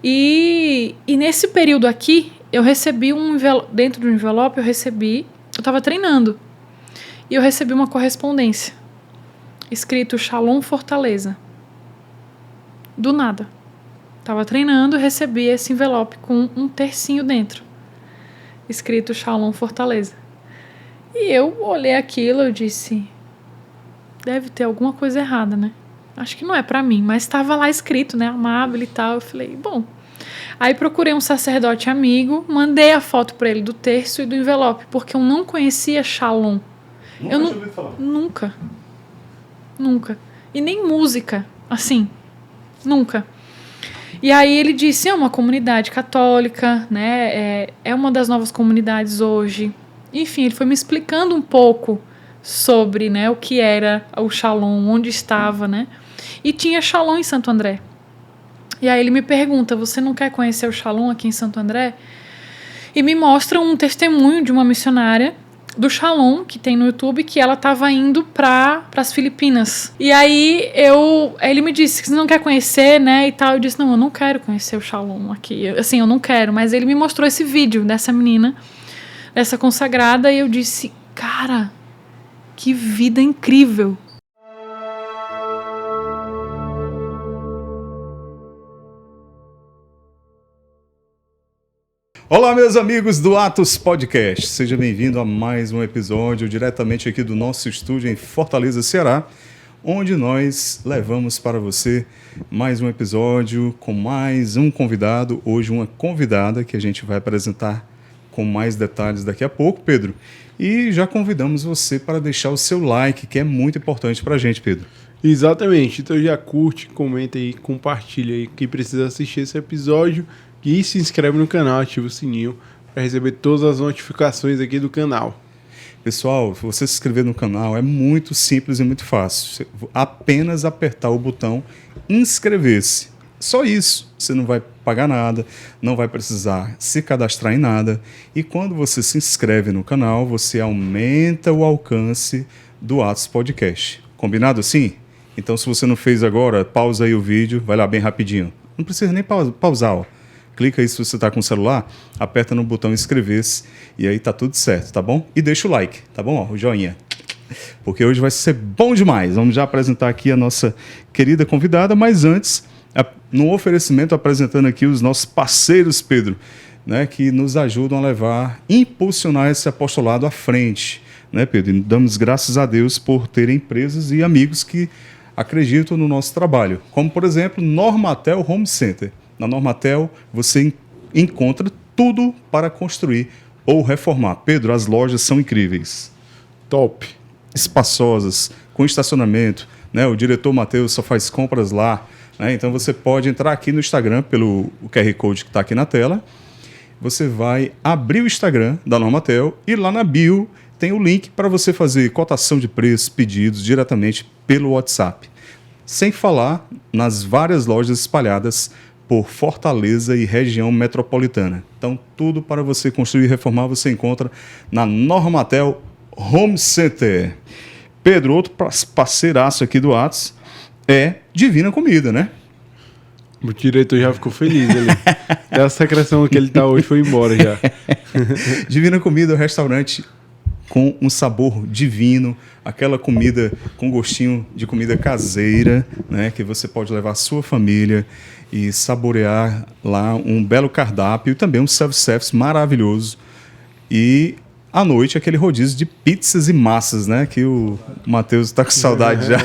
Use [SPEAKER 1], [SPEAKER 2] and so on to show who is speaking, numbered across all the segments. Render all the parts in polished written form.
[SPEAKER 1] E nesse período aqui, eu recebi dentro do envelope, eu estava treinando, e eu recebi uma correspondência, escrito Shalom Fortaleza. Do nada. Estava treinando e recebi esse envelope com um tercinho dentro, escrito Shalom Fortaleza. E eu olhei aquilo e disse, deve ter alguma coisa errada, né? Acho que não é pra mim, mas estava lá escrito, né? Amável e tal. Eu falei, bom. Aí procurei um sacerdote amigo, mandei a foto pra ele do terço e do envelope, porque eu não conhecia Shalom.
[SPEAKER 2] Nunca tinha ouvido falar?
[SPEAKER 1] Nunca. E nem música, assim, nunca. E aí ele disse, é uma comunidade católica, né? É uma das novas comunidades hoje. Enfim, ele foi me explicando um pouco sobre, né, o que era o Shalom, onde estava, né? E tinha Shalom em Santo André. E aí ele me pergunta, você não quer conhecer o Shalom aqui em Santo André? E me mostra um testemunho de uma missionária do Shalom, que tem no YouTube, que ela estava indo para as Filipinas. E aí ele me disse que você não quer conhecer, né, e tal. Eu disse, não, eu não quero conhecer o Shalom aqui. Assim, eu não quero. Mas ele me mostrou esse vídeo dessa menina, dessa consagrada, e eu disse, cara, que vida incrível.
[SPEAKER 2] Olá, meus amigos do Atos Podcast. Seja bem-vindo a mais um episódio diretamente aqui do nosso estúdio em Fortaleza, Ceará, onde nós levamos para você mais um episódio com mais um convidado. Hoje uma convidada que a gente vai apresentar com mais detalhes daqui a pouco, Pedro. E já convidamos você para deixar o seu like, que é muito importante para a gente, Pedro.
[SPEAKER 3] Exatamente. Então já curte, comenta aí, compartilha aí quem precisa assistir esse episódio e se inscreve no canal, ativa o sininho para receber todas as notificações aqui do canal.
[SPEAKER 2] Pessoal, você se inscrever no canal é muito simples e muito fácil. Apenas apertar o botão inscrever-se. Só isso. Você não vai pagar nada, não vai precisar se cadastrar em nada. E quando você se inscreve no canal, você aumenta o alcance do Atos Podcast. Combinado assim? Então, se você não fez agora, pausa aí o vídeo, vai lá bem rapidinho. Não precisa nem pausar, ó. Clica aí se você está com o celular, aperta no botão inscrever-se e aí tá tudo certo, tá bom? E deixa o like, tá bom? Ó, o joinha. Porque hoje vai ser bom demais. Vamos já apresentar aqui a nossa querida convidada, mas antes, no oferecimento, apresentando aqui os nossos parceiros, Pedro, né, que nos ajudam a impulsionar esse apostolado à frente, né, Pedro? E damos graças a Deus por ter empresas e amigos que acreditam no nosso trabalho, como, por exemplo, Normatel Home Center. Na Normatel, você encontra tudo para construir ou reformar. Pedro, as lojas são incríveis.
[SPEAKER 3] Top.
[SPEAKER 2] Espaçosas, com estacionamento, né? O diretor Matheus só faz compras lá, né? Então você pode entrar aqui no Instagram pelo QR Code que está aqui na tela. Você vai abrir o Instagram da Normatel e lá na bio tem o link para você fazer cotação de preços, pedidos diretamente pelo WhatsApp. Sem falar nas várias lojas espalhadas por Fortaleza e região metropolitana. Então, tudo para você construir e reformar você encontra na Normatel Home Center. Pedro, outro parceiraço aqui do Atos é Divina Comida, né?
[SPEAKER 3] O diretor já ficou feliz ali. Essa secreção que ele tá hoje foi embora já.
[SPEAKER 2] Divina Comida é um restaurante com um sabor divino, aquela comida com gostinho de comida caseira, né, que você pode levar a sua família e saborear lá um belo cardápio e também um self-service maravilhoso. E à noite aquele rodízio de pizzas e massas, né, que o Matheus está com saudade já.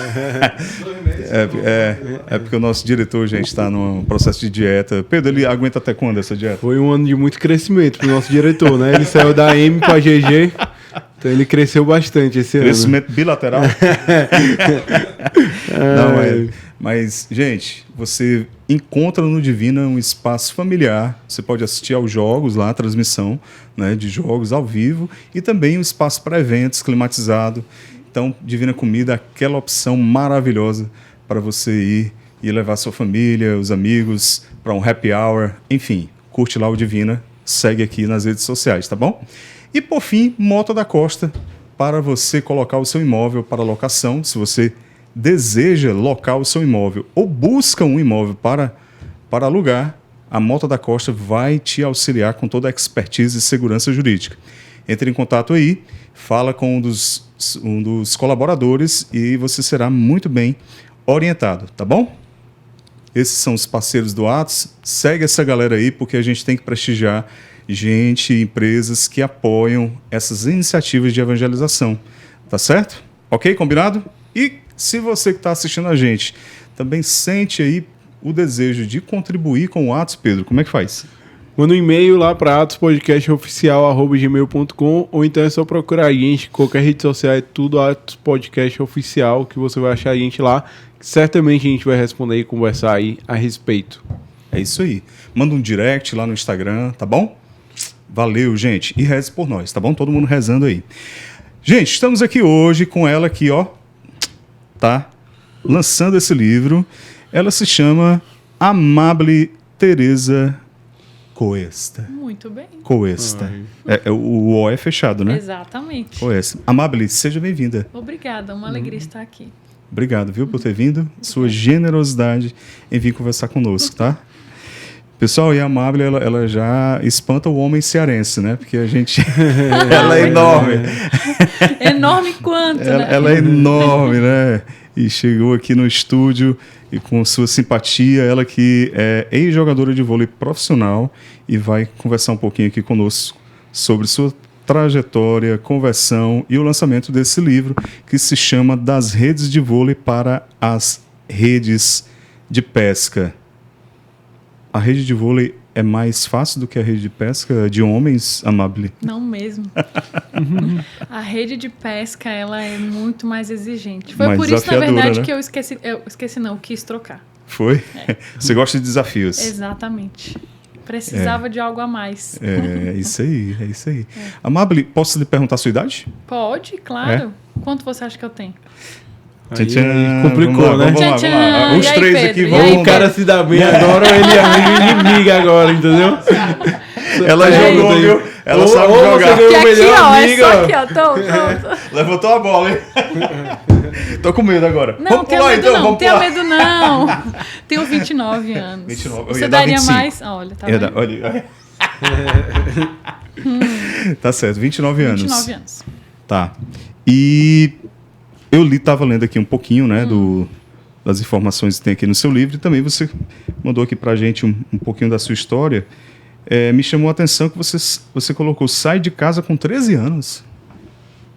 [SPEAKER 2] É porque o nosso diretor, gente, está num processo de dieta. Pedro, ele aguenta até quando essa dieta?
[SPEAKER 3] Foi um ano de muito crescimento para o nosso diretor, né? Ele saiu da M para a GG, então ele cresceu bastante esse ano.
[SPEAKER 2] Crescimento bilateral? Não, mas, gente, você encontra no Divina um espaço familiar. Você pode assistir aos jogos lá, a transmissão, né, de jogos ao vivo, e também um espaço para eventos climatizado. Então, Divina Comida, aquela opção maravilhosa para você ir e levar sua família, os amigos, para um happy hour. Enfim, curte lá o Divina, segue aqui nas redes sociais, tá bom? E, por fim, Moto da Costa, para você colocar o seu imóvel para locação, se você deseja locar o seu imóvel ou busca um imóvel para alugar, a Mota da Costa vai te auxiliar com toda a expertise e segurança jurídica. Entre em contato aí, fala com um dos colaboradores e você será muito bem orientado, tá bom? Esses são os parceiros do Atos. Segue essa galera aí, porque a gente tem que prestigiar gente, empresas que apoiam essas iniciativas de evangelização. Tá certo? Ok? Combinado? E se você que está assistindo a gente também sente aí o desejo de contribuir com o Atos, Pedro, como é que faz?
[SPEAKER 3] Manda um e-mail lá para atospodcastoficial@gmail.com, ou então é só procurar a gente em qualquer rede social, é tudo Atos Podcast Oficial, que você vai achar a gente lá. Certamente a gente vai responder e conversar aí a respeito.
[SPEAKER 2] É isso aí. Manda um direct lá no Instagram, tá bom? Valeu, gente. E reze por nós, tá bom? Todo mundo rezando aí. Gente, estamos aqui hoje com ela aqui, ó. Tá? Lançando esse livro. Ela se chama Amable Teresa Coesta.
[SPEAKER 1] Muito bem.
[SPEAKER 2] Coesta. O O é fechado, né?
[SPEAKER 1] Exatamente.
[SPEAKER 2] Coesta. Amable, seja bem-vinda.
[SPEAKER 1] Obrigada, uma alegria estar aqui.
[SPEAKER 2] Obrigado, viu, por ter vindo. Sua generosidade em vir conversar conosco, tá? Pessoal, e a Amable, ela já espanta o homem cearense, né? Porque a gente... ela é enorme.
[SPEAKER 1] Enorme quanto, né?
[SPEAKER 2] Ela é enorme, né? E chegou aqui no estúdio e com sua simpatia, ela que é ex-jogadora de vôlei profissional e vai conversar um pouquinho aqui conosco sobre sua trajetória, conversão e o lançamento desse livro que se chama Das Redes de Vôlei para as Redes de Pesca. A rede de vôlei é mais fácil do que a rede de pesca de homens, Amable?
[SPEAKER 1] Não mesmo. A rede de pesca, ela é muito mais exigente. Foi
[SPEAKER 2] Mais
[SPEAKER 1] por isso, na verdade,
[SPEAKER 2] desafiadora, né?
[SPEAKER 1] que eu quis trocar.
[SPEAKER 2] Foi? Você gosta de desafios?
[SPEAKER 1] Exatamente. Precisava de algo a mais.
[SPEAKER 2] É isso aí, é isso aí. Amable, posso lhe perguntar a sua idade?
[SPEAKER 1] Pode, claro. Quanto você acha que eu tenho?
[SPEAKER 3] Aí
[SPEAKER 2] Tchan,
[SPEAKER 3] complicou,
[SPEAKER 2] vamos lá,
[SPEAKER 3] né?
[SPEAKER 2] Vamos lá,
[SPEAKER 1] Tchan,
[SPEAKER 2] vamos lá.
[SPEAKER 1] tchan.
[SPEAKER 2] Os
[SPEAKER 1] E aí,
[SPEAKER 2] três
[SPEAKER 1] Pedro?
[SPEAKER 2] aqui
[SPEAKER 1] E
[SPEAKER 2] vão...
[SPEAKER 1] aí,
[SPEAKER 3] Ou o cara se dá bem agora, ou ele é amigo e inimigo agora, entendeu?
[SPEAKER 2] Ela
[SPEAKER 3] Aí,
[SPEAKER 2] jogou,
[SPEAKER 3] aí.
[SPEAKER 2] viu? Ela
[SPEAKER 3] Ou-
[SPEAKER 2] sabe
[SPEAKER 3] ou
[SPEAKER 2] jogar.
[SPEAKER 3] você ganhou
[SPEAKER 1] Que
[SPEAKER 3] o
[SPEAKER 1] aqui,
[SPEAKER 3] melhor
[SPEAKER 1] ó,
[SPEAKER 3] amigo,
[SPEAKER 1] é só
[SPEAKER 3] ó.
[SPEAKER 1] aqui, ó. Tô.
[SPEAKER 2] Levantou a bola, hein? Tô com medo agora.
[SPEAKER 1] Não,
[SPEAKER 2] Vamos
[SPEAKER 1] tenha
[SPEAKER 2] pular,
[SPEAKER 1] medo
[SPEAKER 2] então,
[SPEAKER 1] não,
[SPEAKER 2] vamos
[SPEAKER 1] tenha
[SPEAKER 2] pular.
[SPEAKER 1] medo não. Tenho 29 anos.
[SPEAKER 2] 29, eu
[SPEAKER 1] Você
[SPEAKER 2] ia dar
[SPEAKER 1] daria
[SPEAKER 2] 25.
[SPEAKER 1] mais? Olha, tá
[SPEAKER 2] Ia
[SPEAKER 1] vendo?
[SPEAKER 2] dar- olha. Tá certo, 29 anos.
[SPEAKER 1] 29 anos.
[SPEAKER 2] Tá. E eu tava lendo aqui um pouquinho, né, das informações que tem aqui no seu livro, e também você mandou aqui pra gente um pouquinho da sua história. Me chamou a atenção que você colocou, sai de casa com 13 anos.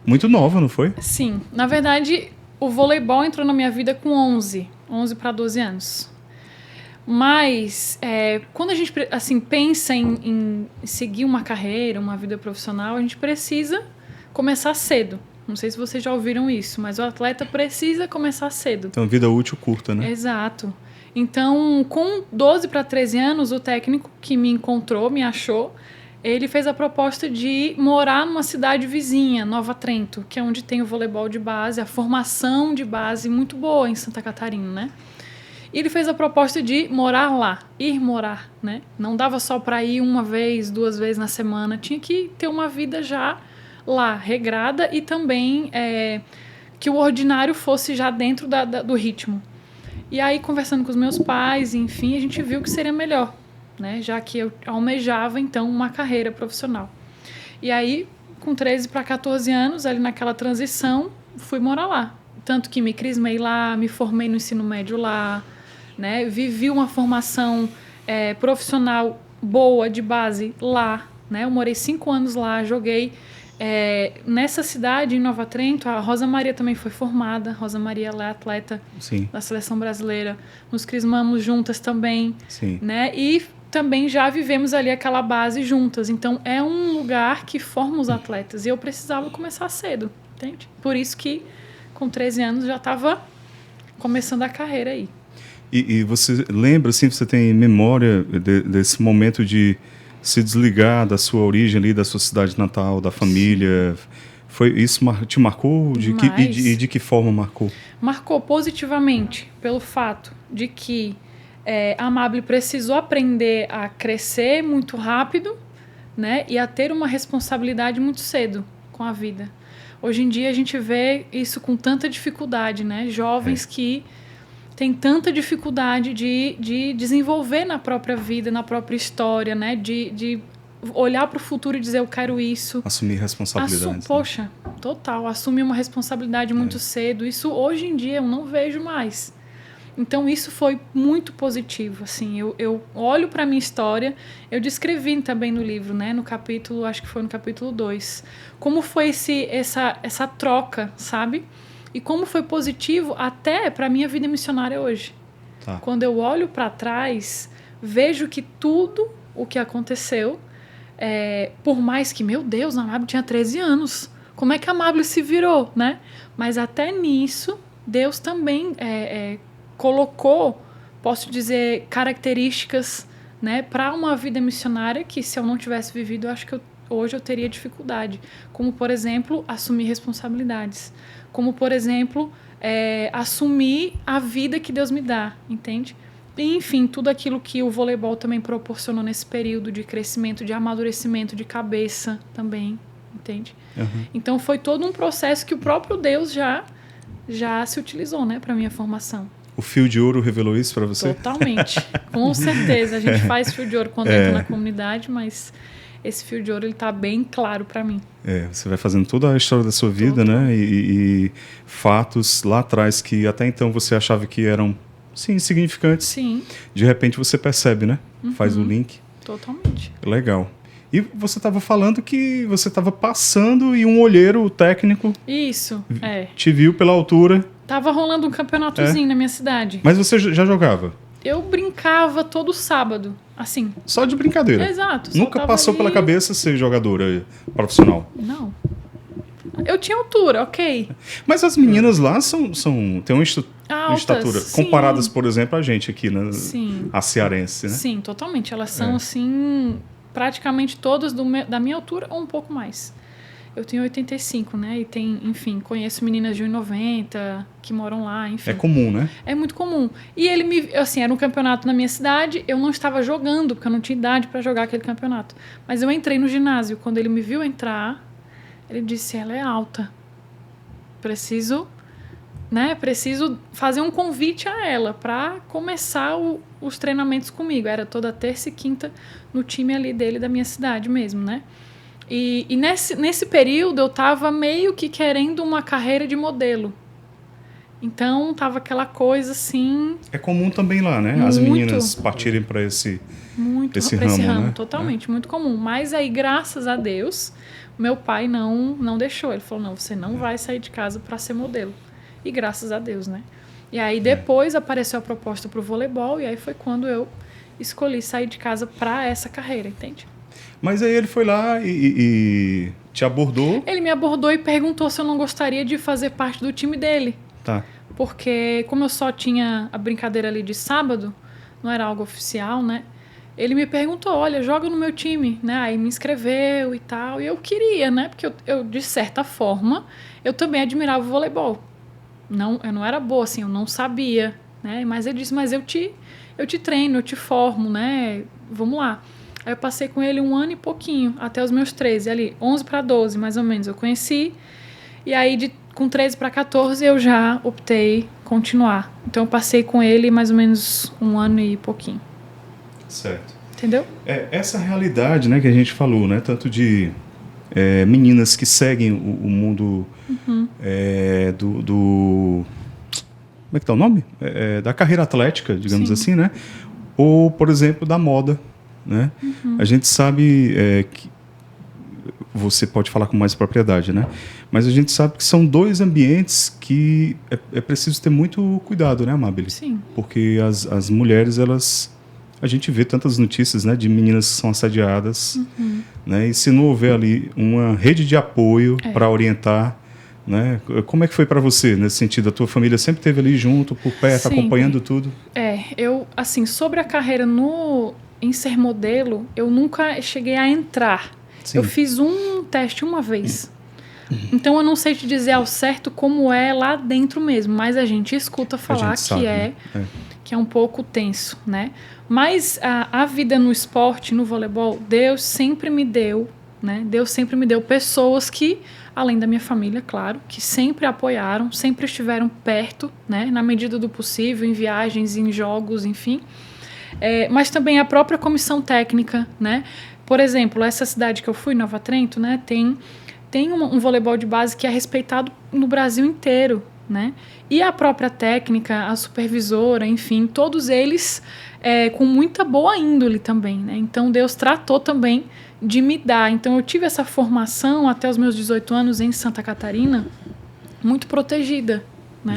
[SPEAKER 2] Muito nova, não foi?
[SPEAKER 1] Sim, na verdade, o voleibol entrou na minha vida com 11 para 12 anos. Mas, quando a gente assim, pensa em seguir uma carreira, uma vida profissional, a gente precisa começar cedo. Não sei se vocês já ouviram isso, mas o atleta precisa começar cedo.
[SPEAKER 2] Então, vida útil curta, né?
[SPEAKER 1] Exato. Então, com 12 para 13 anos, o técnico que me encontrou, me achou, ele fez a proposta de morar numa cidade vizinha, Nova Trento, que é onde tem o voleibol de base, a formação de base muito boa em Santa Catarina, né? E ele fez a proposta de morar lá, ir morar, né? Não dava só para ir uma vez, 2 vezes na semana, tinha que ter uma vida já lá, regrada, e também que o ordinário fosse já dentro do ritmo. E aí, conversando com os meus pais, enfim, a gente viu que seria melhor, né? Já que eu almejava, então, uma carreira profissional. E aí, com 13 para 14 anos, ali naquela transição, fui morar lá. Tanto que me crismei lá, me formei no ensino médio lá, né? Vivi uma formação profissional boa, de base, lá, né? Eu morei 5 anos lá, joguei nessa cidade, em Nova Trento. A Rosa Maria também foi formada. Rosa Maria, ela é atleta
[SPEAKER 2] Sim.
[SPEAKER 1] da seleção brasileira. Nos crismamos juntas também,
[SPEAKER 2] Sim.
[SPEAKER 1] né? E também já vivemos ali aquela base juntas. Então, é um lugar que forma os atletas. E eu precisava começar cedo, entende? Por isso que, com 13 anos, já estava começando a carreira aí.
[SPEAKER 2] E você lembra, assim, você tem memória desse momento de se desligar da sua origem ali, da sua cidade natal, da família? Isso te marcou? De que forma marcou?
[SPEAKER 1] Marcou positivamente pelo fato de que a Amable precisou aprender a crescer muito rápido, né, e a ter uma responsabilidade muito cedo com a vida. Hoje em dia a gente vê isso com tanta dificuldade, né? Jovens que tem tanta dificuldade de desenvolver na própria vida, na própria história, né? De olhar para o futuro e dizer, eu quero isso.
[SPEAKER 2] Assumir responsabilidades.
[SPEAKER 1] Poxa, total. Assumir uma responsabilidade muito cedo. Isso, hoje em dia, eu não vejo mais. Então, isso foi muito positivo, assim. Eu olho para a minha história, eu descrevi também no livro, né? No capítulo, acho que foi no capítulo 2. Como foi essa troca, sabe? E como foi positivo até para a minha vida missionária hoje.
[SPEAKER 2] Tá.
[SPEAKER 1] Quando eu olho para trás, vejo que tudo o que aconteceu, por mais que, meu Deus, a Amábile tinha 13 anos. Como é que a Amábile se virou, né? Mas até nisso, Deus também colocou, posso dizer, características, né, para uma vida missionária que, se eu não tivesse vivido, eu acho que hoje eu teria dificuldade. Como, por exemplo, assumir responsabilidades. Como, por exemplo, assumir a vida que Deus me dá, entende? E, enfim, tudo aquilo que o voleibol também proporcionou nesse período de crescimento, de amadurecimento de cabeça também, entende?
[SPEAKER 2] Uhum.
[SPEAKER 1] Então, foi todo um processo que o próprio Deus já se utilizou, né, para minha formação.
[SPEAKER 2] O Fio de Ouro revelou isso para você?
[SPEAKER 1] Totalmente. Com certeza. A gente faz fio de ouro quando entra na comunidade, mas esse fio de ouro ele tá bem claro para mim.
[SPEAKER 2] Você vai fazendo toda a história da sua vida, né? E fatos lá atrás que até então você achava que eram, sim, insignificantes.
[SPEAKER 1] Sim.
[SPEAKER 2] De repente você percebe, né?
[SPEAKER 1] Uhum.
[SPEAKER 2] Faz o link.
[SPEAKER 1] Totalmente.
[SPEAKER 2] Legal. E você estava falando que você estava passando e um olheiro técnico
[SPEAKER 1] Isso,
[SPEAKER 2] te viu pela altura.
[SPEAKER 1] Tava rolando um campeonatozinho na minha cidade.
[SPEAKER 2] Mas você já jogava?
[SPEAKER 1] Eu brincava todo sábado, assim.
[SPEAKER 2] Só de brincadeira?
[SPEAKER 1] Exato.
[SPEAKER 2] Nunca passou pela cabeça ser jogadora profissional?
[SPEAKER 1] Não. Eu tinha altura, ok.
[SPEAKER 2] Mas as meninas lá têm uma estatura,
[SPEAKER 1] sim.
[SPEAKER 2] comparadas, por exemplo, a gente aqui, né?
[SPEAKER 1] Sim.
[SPEAKER 2] A cearense, né?
[SPEAKER 1] Sim, totalmente. Elas são, assim, praticamente todas da minha altura ou um pouco mais. Eu tenho 85, né? E enfim, conheço meninas de 1,90 que moram lá, enfim.
[SPEAKER 2] É comum, né?
[SPEAKER 1] É muito comum. E ele era um campeonato na minha cidade, eu não estava jogando, porque eu não tinha idade para jogar aquele campeonato. Mas eu entrei no ginásio. Quando ele me viu entrar, ele disse, ela é alta. Preciso fazer um convite a ela para começar os treinamentos comigo. Era toda terça e quinta no time ali dele, da minha cidade mesmo, né? E nesse período eu estava meio que querendo uma carreira de modelo. Então tava aquela coisa assim...
[SPEAKER 2] É comum também lá, né? As meninas partirem para esse ramo, né?
[SPEAKER 1] Totalmente, muito comum. Mas aí, graças a Deus, meu pai não deixou. Ele falou, não, você não vai sair de casa para ser modelo. E graças a Deus, né? E aí depois apareceu a proposta pro voleibol e aí foi quando eu escolhi sair de casa para essa carreira, entende?
[SPEAKER 2] Mas aí ele foi lá e te abordou?
[SPEAKER 1] Ele me abordou e perguntou se eu não gostaria de fazer parte do time dele.
[SPEAKER 2] Tá.
[SPEAKER 1] Porque como eu só tinha a brincadeira ali de sábado, não era algo oficial, né? Ele me perguntou, olha, joga no meu time, né? Aí me inscreveu e tal. E eu queria, né? Porque eu de certa forma, eu também admirava o voleibol. Eu não era boa, assim, eu não sabia, né? Mas ele disse, mas eu te treino, eu te formo, né? Vamos lá. Aí eu passei com ele 1 ano e pouquinho, até os meus 13, ali, 11 para 12, mais ou menos, eu conheci. E aí, com 13 para 14, eu já optei continuar. Então, eu passei com ele mais ou menos 1 ano e pouquinho.
[SPEAKER 2] Certo.
[SPEAKER 1] Entendeu?
[SPEAKER 2] Essa realidade, né, que a gente falou, né? Tanto de meninas que seguem o mundo do... Como é que tá o nome? Da carreira atlética, digamos assim, né? Ou, por exemplo, da moda. Né? A gente sabe que você pode falar com mais propriedade, né? Mas a gente sabe que são 2 ambientes que é preciso ter muito cuidado, né, Amábile?
[SPEAKER 1] Sim.
[SPEAKER 2] Porque as mulheres, a gente vê tantas notícias, né, de meninas que são assediadas, né? E se não houver ali uma rede de apoio para orientar, né? Como é que foi para você nesse sentido? A tua família sempre esteve ali junto, por perto, acompanhando tudo?
[SPEAKER 1] Eu, assim, sobre a carreira em ser modelo, eu nunca cheguei a entrar. Sim. Eu fiz um teste uma vez. Então, eu não sei te dizer ao certo como é lá dentro mesmo, mas a gente escuta falar que é um pouco tenso, né? Mas a vida no esporte, no voleibol, Deus sempre me deu, né? Deus sempre me deu pessoas que além da minha família, claro, que sempre apoiaram, sempre estiveram perto, né, na medida do possível, em viagens, em jogos, enfim. Mas também a própria comissão técnica, né? Por exemplo, essa cidade que eu fui, Nova Trento, né, tem um voleibol de base que é respeitado no Brasil inteiro, né? E a própria técnica, a supervisora, enfim, todos eles com muita boa índole também, né? Então Deus tratou também de me dar. Então eu tive essa formação até os meus 18 anos em Santa Catarina, muito protegida, né?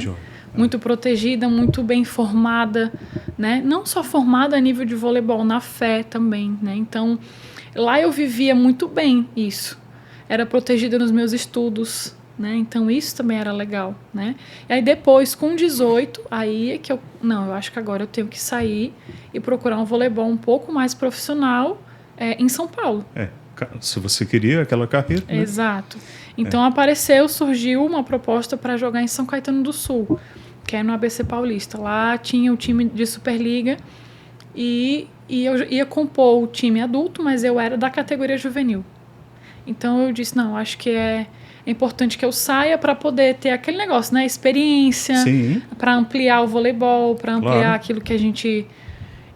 [SPEAKER 1] Muito protegida, muito bem formada, né? Não só formada a nível de voleibol, na fé também, né? Então lá eu vivia muito bem isso. Era protegida nos meus estudos, né? Então isso também era legal, né? E aí depois, com 18, aí é que eu acho que agora eu tenho que sair e procurar um voleibol um pouco mais profissional em São Paulo.
[SPEAKER 2] Se você queria aquela carreira, né?
[SPEAKER 1] Exato. Então surgiu uma proposta para jogar em São Caetano do Sul, que é no ABC Paulista. Lá tinha o time de Superliga e eu ia compor o time adulto, mas eu era da categoria juvenil. Então eu disse, acho que é importante que eu saia para poder ter aquele negócio, né? Experiência, para ampliar o voleibol, para ampliar aquilo que a gente...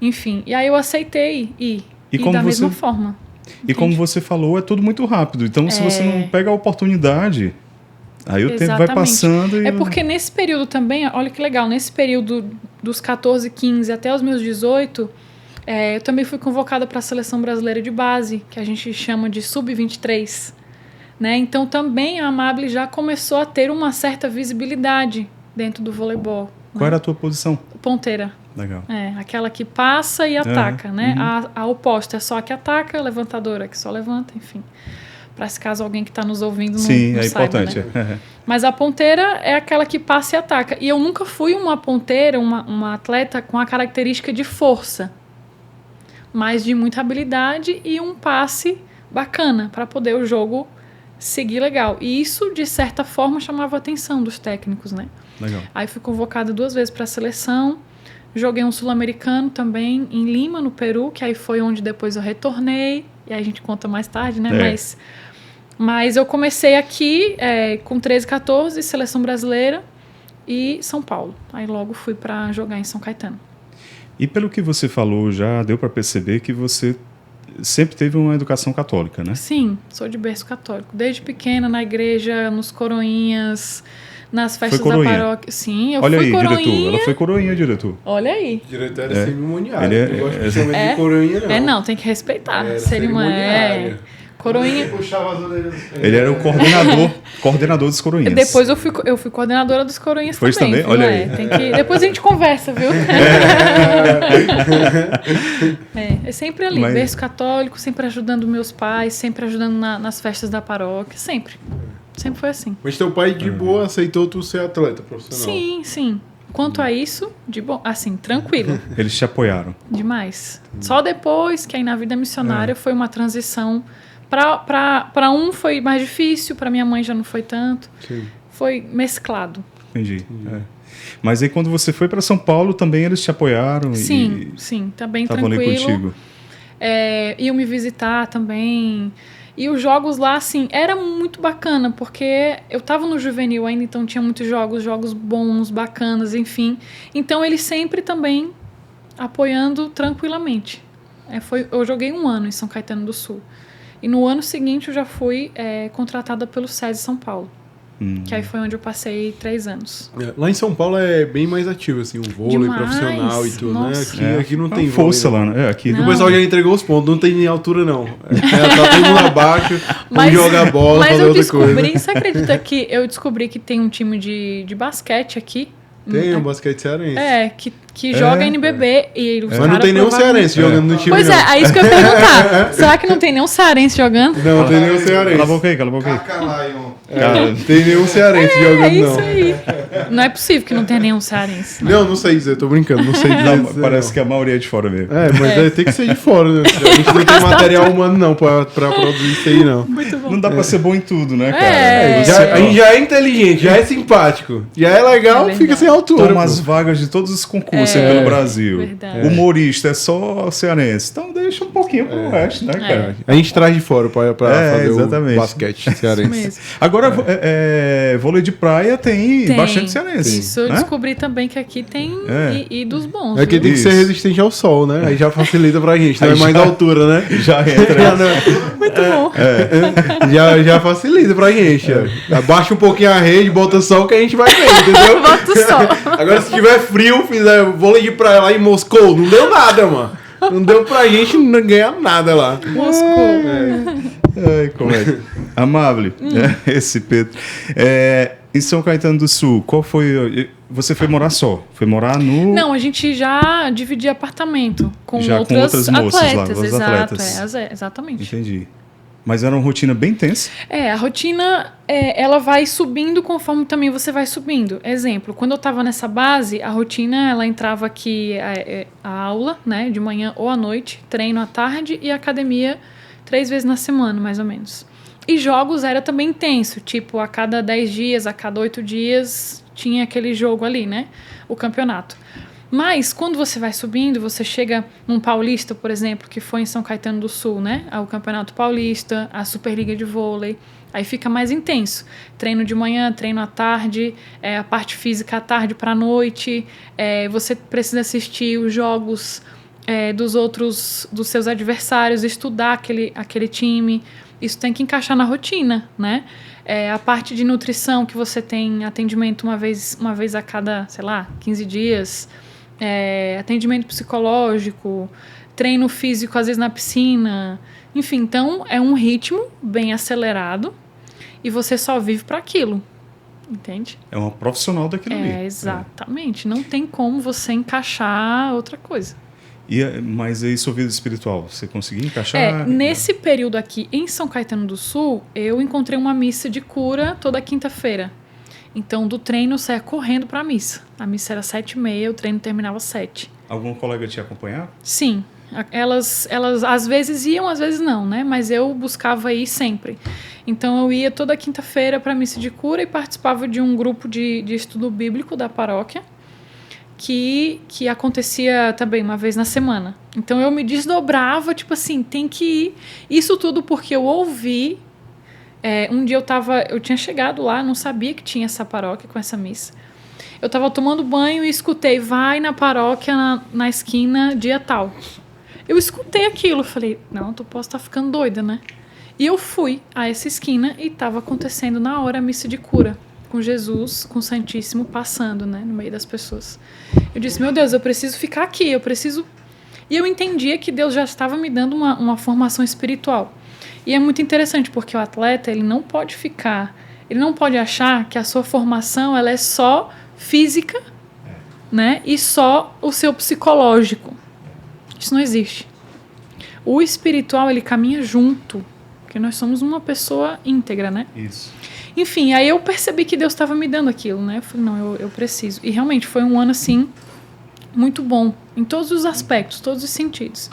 [SPEAKER 1] Enfim, e aí eu aceitei ir. E da mesma forma.
[SPEAKER 2] E como você falou, é tudo muito rápido. Então, se você não pega a oportunidade, aí o tempo vai passando.
[SPEAKER 1] É porque nesse período também, olha que legal, nesse período dos 14, 15 até os meus 18, eu também fui convocada para a Seleção Brasileira de Base, que a gente chama de Sub-23. Né? Então, também a Amable já começou a ter uma certa visibilidade dentro do voleibol.
[SPEAKER 2] Qual era a tua posição?
[SPEAKER 1] Ponteira.
[SPEAKER 2] Legal.
[SPEAKER 1] Aquela que passa e ataca, né? A oposta é só a que ataca, a levantadora que só levanta, enfim. Para se caso alguém que está nos ouvindo não
[SPEAKER 2] é
[SPEAKER 1] saiba,
[SPEAKER 2] importante.
[SPEAKER 1] Né? Mas a ponteira é aquela que passa e ataca. E eu nunca fui uma ponteira, uma atleta com a característica de força, mas de muita habilidade e um passe bacana para poder o jogo seguir legal. E isso, de certa forma, chamava a atenção dos técnicos, né?
[SPEAKER 2] Legal.
[SPEAKER 1] Aí fui convocada 2 vezes para a seleção. Joguei um sul-americano também em Lima, no Peru, que aí foi onde depois eu retornei. E aí a gente conta mais tarde, né? Mas eu comecei aqui com 13, 14, seleção brasileira e São Paulo. Aí logo fui para jogar em São Caetano.
[SPEAKER 2] E pelo que você falou, já deu para perceber que você sempre teve uma educação católica, né?
[SPEAKER 1] Sim, sou de berço católico. Desde pequena, na igreja, nos coroinhas... Nas festas da paróquia. Sim, eu fui coroinha.
[SPEAKER 2] Diretor. Ela foi coroinha, diretor.
[SPEAKER 1] Olha aí.
[SPEAKER 3] Diretor era cerimoniário.
[SPEAKER 2] Ele
[SPEAKER 3] não gosto de chamar de coroinha, não.
[SPEAKER 1] Não, tem que respeitar. Cerimoniário. Coroinha.
[SPEAKER 2] Ele era o coordenador dos coroinhas.
[SPEAKER 1] Depois eu fui coordenadora dos coroinhas
[SPEAKER 2] foi também. Olha aí.
[SPEAKER 1] Depois a gente conversa, viu? É sempre ali, berço católico, sempre ajudando meus pais, sempre ajudando nas festas da paróquia, sempre. Sempre foi assim.
[SPEAKER 3] Mas teu pai, de boa, aceitou tu ser atleta profissional?
[SPEAKER 1] Sim, sim. Quanto a isso, de bom, assim, tranquilo.
[SPEAKER 2] Eles te apoiaram?
[SPEAKER 1] Demais. Só depois que aí na vida missionária foi uma transição. Para um foi mais difícil, para minha mãe já não foi tanto.
[SPEAKER 3] Sim.
[SPEAKER 1] Foi mesclado.
[SPEAKER 2] Entendi. Mas aí quando você foi para São Paulo, também eles te apoiaram?
[SPEAKER 1] Sim, tá bem tranquilo.
[SPEAKER 2] Estavam ali contigo?
[SPEAKER 1] Iam me visitar também. E os jogos lá, assim, era muito bacana, porque eu tava no juvenil ainda, então tinha muitos jogos bons, bacanas, enfim. Então eles sempre também apoiando tranquilamente. Eu joguei 1 ano em São Caetano do Sul. E no ano seguinte eu já fui contratada pelo SESI São Paulo. Que aí foi onde eu passei 3 anos.
[SPEAKER 3] Lá em São Paulo é bem mais ativo, assim, o vôlei profissional e tudo,
[SPEAKER 1] nossa.
[SPEAKER 3] né? Aqui não tem
[SPEAKER 2] força
[SPEAKER 3] vôlei,
[SPEAKER 2] lá, né? Aqui
[SPEAKER 3] o pessoal já entregou os pontos, não tem nem altura, não. Tá todo mundo abaixo, vamos jogar bola, fazer outra coisa.
[SPEAKER 1] Você acredita que eu descobri que tem um time de basquete aqui?
[SPEAKER 3] Tem um basquete cearense.
[SPEAKER 1] Que joga NBB. E
[SPEAKER 3] mas não tem nenhum cearense jogando no time.
[SPEAKER 1] Pois
[SPEAKER 3] não.
[SPEAKER 1] É isso que eu ia perguntar. Será que não tem nenhum cearense jogando?
[SPEAKER 3] Não tem nenhum cearense.
[SPEAKER 2] Cala a boca aí.
[SPEAKER 3] Não tem nenhum cearense jogando, não.
[SPEAKER 1] É isso aí. Não é possível que não tenha nenhum cearense.
[SPEAKER 3] Não sei dizer, tô brincando, não sei dizer.
[SPEAKER 2] Parece que a maioria é de fora mesmo.
[SPEAKER 3] Mas tem que ser de fora, né? A gente não tem material humano, não, pra produzir isso aí, não.
[SPEAKER 1] Muito bom.
[SPEAKER 2] Não dá pra ser bom em tudo, né, cara?
[SPEAKER 3] A gente já é inteligente, já é simpático, já é legal, fica sem altura.
[SPEAKER 2] Toma as vagas de todos os concursos torcer pelo Brasil.
[SPEAKER 1] Verdade.
[SPEAKER 2] Humorista é só cearense. Então deixa um pouquinho pro oeste, né, cara?
[SPEAKER 3] A gente traz de fora pra fazer
[SPEAKER 2] exatamente.
[SPEAKER 3] o basquete cearense.
[SPEAKER 1] Mesmo.
[SPEAKER 2] Agora, vôlei de praia tem bastante cearense.
[SPEAKER 1] Isso, eu
[SPEAKER 2] né?
[SPEAKER 1] descobri também que aqui tem e dos bons.
[SPEAKER 3] É que
[SPEAKER 1] viu?
[SPEAKER 3] tem que ser
[SPEAKER 2] Isso.
[SPEAKER 3] resistente ao sol, né? Aí já facilita pra gente. Não
[SPEAKER 2] Aí
[SPEAKER 3] é mais
[SPEAKER 2] já-
[SPEAKER 3] altura, né?
[SPEAKER 2] Já entra.
[SPEAKER 1] Muito bom.
[SPEAKER 3] Já facilita pra gente. Abaixa um pouquinho a rede, bota sol que a gente vai ver, entendeu?
[SPEAKER 1] Bota o sol.
[SPEAKER 3] Agora, se tiver frio, fizer vôlei de praia lá em Moscou, não deu nada, mano. Não deu pra gente não ganhar nada lá.
[SPEAKER 1] Moscou.
[SPEAKER 2] Ai, como é? Amável, esse Pedro. Em São Caetano do Sul, qual foi... Você foi morar só? Foi morar no...
[SPEAKER 1] Não, a gente já dividia apartamento com
[SPEAKER 2] Já com
[SPEAKER 1] outras
[SPEAKER 2] outras moças lá,
[SPEAKER 1] atletas.
[SPEAKER 2] outras
[SPEAKER 1] Exato,
[SPEAKER 2] atletas.
[SPEAKER 1] exatamente.
[SPEAKER 2] Entendi. Mas era uma rotina bem tensa?
[SPEAKER 1] A rotina, ela vai subindo conforme também você vai subindo. Exemplo, quando eu estava nessa base, a rotina, ela entrava aqui a aula, né, de manhã ou à noite, treino à tarde e academia 3 vezes na semana, mais ou menos. E jogos era também intenso, tipo, a cada 10 dias, a cada 8 dias, tinha aquele jogo ali, né, o campeonato. Mas, quando você vai subindo, você chega num Paulista, por exemplo, que foi em São Caetano do Sul, né? O Campeonato Paulista, a Superliga de Vôlei. Aí fica mais intenso. Treino de manhã, treino à tarde, a parte física à tarde para a noite. Você precisa assistir os jogos dos seus adversários, estudar aquele time. Isso tem que encaixar na rotina, né? A parte de nutrição, que você tem atendimento uma vez a cada, sei lá, 15 dias... atendimento psicológico, treino físico, às vezes na piscina. Enfim, então é um ritmo bem acelerado e você só vive para aquilo, entende?
[SPEAKER 2] É uma profissional daquilo ali.
[SPEAKER 1] Exatamente. Não tem como você encaixar outra coisa.
[SPEAKER 2] Mas aí sua vida espiritual, você conseguiu encaixar?
[SPEAKER 1] Nesse período aqui em São Caetano do Sul, eu encontrei uma missa de cura toda quinta-feira. Então, do treino, eu saía correndo para a missa. A missa era 7h30, o treino terminava às 7h.
[SPEAKER 2] Algum colega te acompanhar?
[SPEAKER 1] Sim. Elas às vezes iam, às vezes não, né? Mas eu buscava ir sempre. Então, eu ia toda quinta-feira para a missa de cura e participava de um grupo de estudo bíblico da paróquia, que acontecia também uma vez na semana. Então, eu me desdobrava, tipo assim, tem que ir. Isso tudo porque eu ouvi... um dia eu tinha chegado lá, não sabia que tinha essa paróquia com essa missa. Eu estava tomando banho e escutei, vai na paróquia na esquina dia tal. Eu escutei aquilo, falei, não, tu posso estar ficando doida, né? E eu fui a essa esquina e estava acontecendo na hora a missa de cura, com Jesus, com o Santíssimo passando, né, no meio das pessoas. Eu disse, meu Deus, eu preciso ficar aqui, eu preciso... E eu entendia que Deus já estava me dando uma formação espiritual. E é muito interessante, porque o atleta, ele não pode achar que a sua formação ela é só física, né? E só o seu psicológico. Isso não existe. O espiritual, ele caminha junto, porque nós somos uma pessoa íntegra, né?
[SPEAKER 2] Isso.
[SPEAKER 1] Enfim, aí eu percebi que Deus estava me dando aquilo, né? Eu falei, não, eu preciso. E realmente foi um ano, assim, muito bom, em todos os aspectos, todos os sentidos.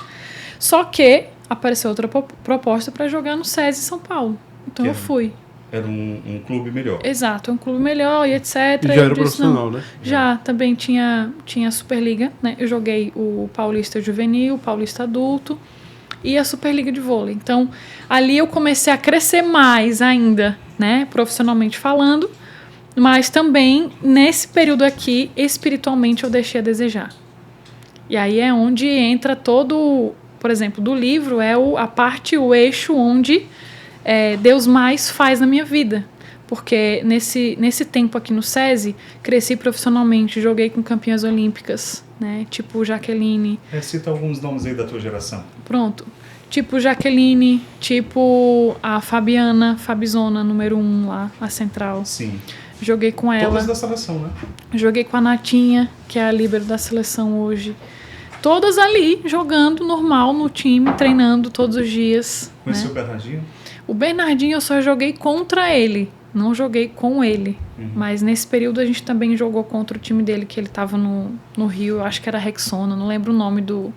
[SPEAKER 1] Só que apareceu outra proposta para jogar no SESI São Paulo. Então eu fui.
[SPEAKER 2] Era um clube melhor.
[SPEAKER 1] Exato, um clube melhor e etc.
[SPEAKER 3] E já era profissional, né?
[SPEAKER 1] Já, também tinha a Superliga, né? Eu joguei o Paulista Juvenil, o Paulista Adulto e a Superliga de Vôlei. Então, ali eu comecei a crescer mais ainda, né? Profissionalmente falando. Mas também, nesse período aqui, espiritualmente eu deixei a desejar. E aí é onde entra todo... Por exemplo, do livro é o eixo onde Deus mais faz na minha vida. Porque nesse tempo aqui no SESI, cresci profissionalmente, joguei com campeãs olímpicas, né? Tipo Jaqueline.
[SPEAKER 2] Cita alguns nomes aí da tua geração.
[SPEAKER 1] Pronto. Tipo Jaqueline, tipo a Fabizona, número 1 lá, a central.
[SPEAKER 2] Sim.
[SPEAKER 1] Joguei com ela.
[SPEAKER 2] Todas da seleção, né?
[SPEAKER 1] Joguei com a Natinha, que é a líbero da seleção hoje. Todas ali, jogando normal no time, treinando todos os dias.
[SPEAKER 2] Conheceu
[SPEAKER 1] né?
[SPEAKER 2] o Bernardinho?
[SPEAKER 1] O Bernardinho eu só joguei contra ele, não joguei com ele. Mas nesse período a gente também jogou contra o time dele, que ele estava no Rio, eu acho que era Rexona, não lembro o nome do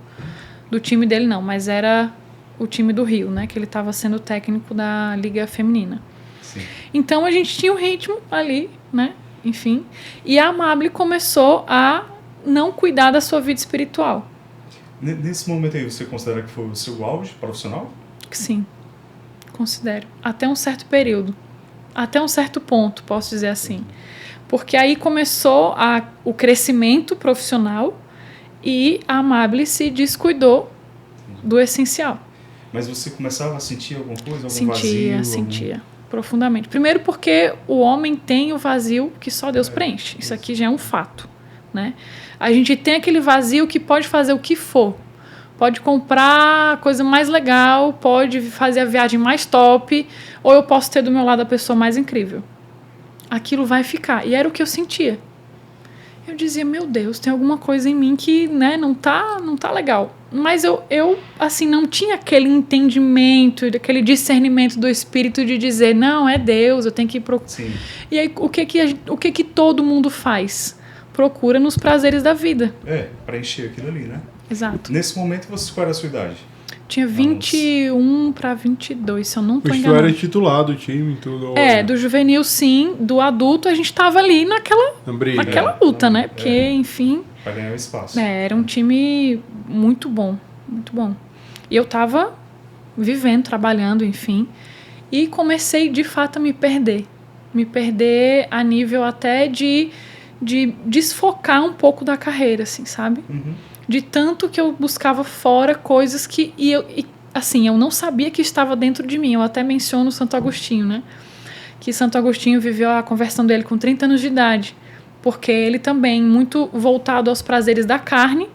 [SPEAKER 1] time dele não, mas era o time do Rio, né? Que ele estava sendo técnico da Liga Feminina.
[SPEAKER 2] Sim.
[SPEAKER 1] Então a gente tinha um ritmo ali, né? Enfim. E a Amable começou a não cuidar da sua vida espiritual.
[SPEAKER 2] Nesse momento aí, você considera que foi o seu auge profissional?
[SPEAKER 1] Sim, considero. Até um certo período. Até um certo ponto, posso dizer assim. Porque aí começou o crescimento profissional e a Amable se descuidou do essencial.
[SPEAKER 2] Mas você começava a sentir alguma coisa, algum
[SPEAKER 1] Sentia,
[SPEAKER 2] vazio?
[SPEAKER 1] sentia. Profundamente. Primeiro porque o homem tem o vazio que só Deus preenche. Isso aqui já é um fato, né? A gente tem aquele vazio que pode fazer o que for. Pode comprar a coisa mais legal, pode fazer a viagem mais top, ou eu posso ter do meu lado a pessoa mais incrível. Aquilo vai ficar. E era o que eu sentia. Eu dizia, meu Deus, tem alguma coisa em mim que, né, não tá legal. Mas eu assim, não tinha aquele entendimento, aquele discernimento do Espírito de dizer, não, é Deus, eu tenho que procurar. E aí, o que todo mundo faz? Procura nos prazeres da vida.
[SPEAKER 2] Para encher aquilo ali, né?
[SPEAKER 1] Exato.
[SPEAKER 2] Nesse momento, qual era a sua idade?
[SPEAKER 1] Tinha 21 para 22, se eu não tô
[SPEAKER 3] enganado.
[SPEAKER 1] enganado.
[SPEAKER 3] Tu era titular do time e tudo.
[SPEAKER 1] Do juvenil sim, do adulto a gente tava ali naquela luta, né? Porque, enfim...
[SPEAKER 2] Para ganhar o espaço.
[SPEAKER 1] Era um time muito bom, muito bom. E eu tava vivendo, trabalhando, enfim. E comecei, de fato, a me perder. Me perder a nível até de desfocar um pouco da carreira, assim, sabe?
[SPEAKER 2] Uhum.
[SPEAKER 1] De tanto que eu buscava fora coisas que... assim, eu não sabia que estava dentro de mim. Eu até menciono Santo Agostinho, né? Que Santo Agostinho viveu a conversão dele com 30 anos de idade. Porque ele também, muito voltado aos prazeres da carne,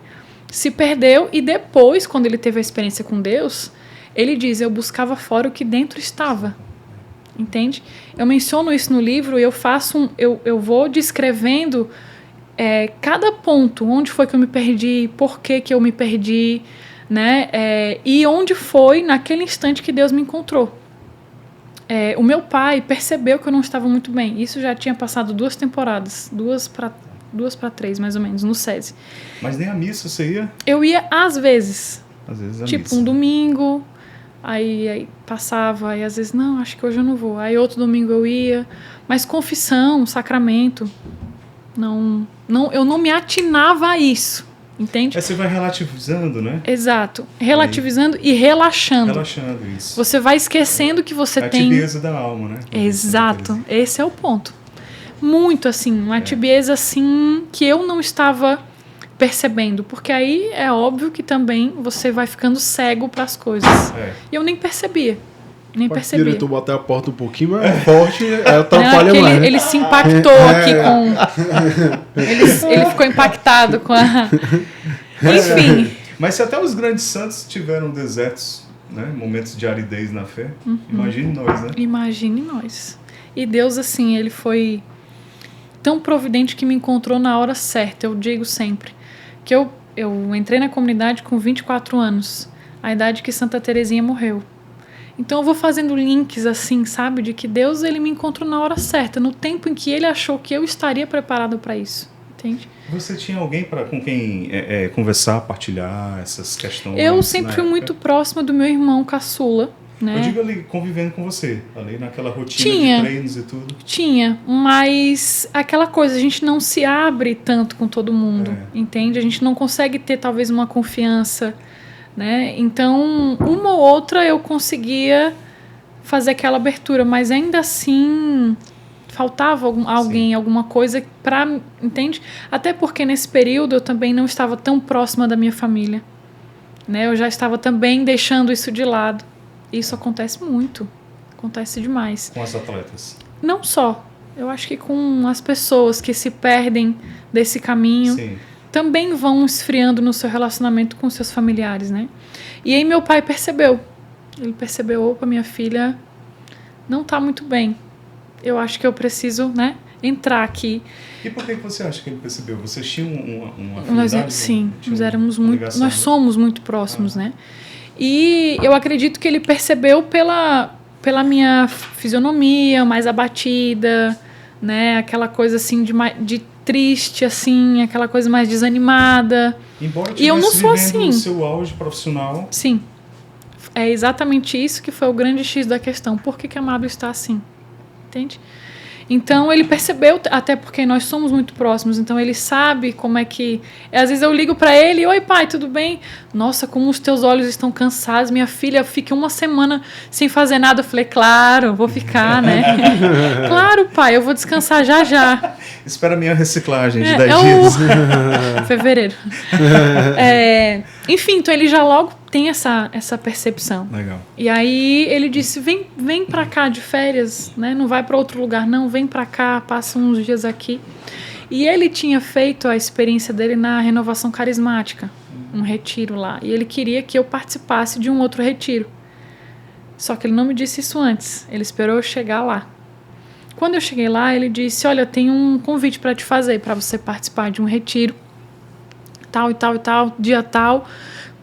[SPEAKER 1] se perdeu. E depois, quando ele teve a experiência com Deus, ele diz, eu buscava fora o que dentro estava. Entende? Eu menciono isso no livro e eu vou descrevendo... cada ponto, onde foi que eu me perdi, por que eu me perdi, né? E onde foi naquele instante que Deus me encontrou. O meu pai percebeu que eu não estava muito bem. Isso já tinha passado 2 temporadas, 2 para 3 mais ou menos, no SESI.
[SPEAKER 2] Mas nem a missa você ia?
[SPEAKER 1] Eu ia às vezes.
[SPEAKER 2] Às vezes a
[SPEAKER 1] tipo
[SPEAKER 2] missa.
[SPEAKER 1] Um domingo, aí passava, aí às vezes, não, acho que hoje eu não vou. Aí outro domingo eu ia. Mas confissão, sacramento... eu não me atinava a isso, entende?
[SPEAKER 2] Aí você vai relativizando, né?
[SPEAKER 1] Exato. Relativizando e relaxando.
[SPEAKER 2] Relaxando, isso.
[SPEAKER 1] Você vai esquecendo que você
[SPEAKER 2] a
[SPEAKER 1] tem...
[SPEAKER 2] A tibieza da alma, né?
[SPEAKER 1] Exato. Esse é o ponto. Muito, assim, uma tibieza, assim, que eu não estava percebendo. Porque aí é óbvio que também você vai ficando cego para as coisas. E eu nem percebia. Nem percebi.
[SPEAKER 3] O diretor botar a porta um pouquinho mais forte, aí atrapalha mais.
[SPEAKER 1] Ele se impactou aqui com... Ele ficou impactado com a... Enfim.
[SPEAKER 2] Mas se até os grandes santos tiveram desertos, né? Momentos de aridez na fé, imagine nós, né?
[SPEAKER 1] Imagine nós. E Deus, assim, ele foi tão providente que me encontrou na hora certa. Eu digo sempre que eu entrei na comunidade com 24 anos, a idade que Santa Teresinha morreu. Então eu vou fazendo links assim, sabe? De que Deus, ele me encontrou na hora certa, no tempo em que ele achou que eu estaria preparado para isso. Entende?
[SPEAKER 2] Você tinha alguém com quem conversar, partilhar essas questões?
[SPEAKER 1] Eu sempre fui muito próxima do meu irmão caçula, né?
[SPEAKER 2] Eu digo ali, convivendo com você, ali naquela rotina de treinos e tudo.
[SPEAKER 1] Tinha, mas aquela coisa, a gente não se abre tanto com todo mundo, entende? A gente não consegue ter talvez uma confiança... Né? Então, uma ou outra eu conseguia fazer aquela abertura, mas ainda assim faltava alguém, alguma coisa para, entende? Até porque nesse período eu também não estava tão próxima da minha família, né? Eu já estava também deixando isso de lado. Isso acontece muito, acontece demais.
[SPEAKER 2] Com as atletas?
[SPEAKER 1] Não só, eu acho que com as pessoas que se perdem desse caminho.
[SPEAKER 2] Sim.
[SPEAKER 1] Também vão esfriando no seu relacionamento com seus familiares, né? E aí meu pai percebeu. Ele percebeu, opa, minha filha não está muito bem. Eu acho que eu preciso, né, entrar aqui.
[SPEAKER 2] E por que você acha que ele percebeu? Vocês tinham uma afinidade?
[SPEAKER 1] Sim, nós somos muito próximos, né? E eu acredito que ele percebeu pela minha fisionomia mais abatida, né? Aquela coisa assim de triste, assim, aquela coisa mais desanimada.
[SPEAKER 2] Embora
[SPEAKER 1] e eu não sou assim.
[SPEAKER 2] O seu auge profissional.
[SPEAKER 1] Sim. É exatamente isso que foi o grande X da questão. Por que a Amable está assim? Entende? Então ele percebeu, até porque nós somos muito próximos, então ele sabe como é que... Às vezes eu ligo para ele, oi pai, tudo bem? Nossa, como os teus olhos estão cansados, minha filha fica uma semana sem fazer nada. Eu falei, claro, vou ficar, né? Claro, pai, eu vou descansar já já.
[SPEAKER 2] Espera a minha reciclagem de 10 dias.
[SPEAKER 1] Fevereiro. Enfim, então ele já logo tem essa percepção.
[SPEAKER 2] Legal.
[SPEAKER 1] E aí ele disse, vem pra cá de férias, né? Não vai para outro lugar não, vem pra cá, passa uns dias aqui. E ele tinha feito a experiência dele na Renovação Carismática, um retiro lá. E ele queria que eu participasse de um outro retiro. Só que ele não me disse isso antes, ele esperou eu chegar lá. Quando eu cheguei lá, ele disse, olha, eu tenho um convite para te fazer, para você participar de um retiro, tal e tal e tal, dia tal,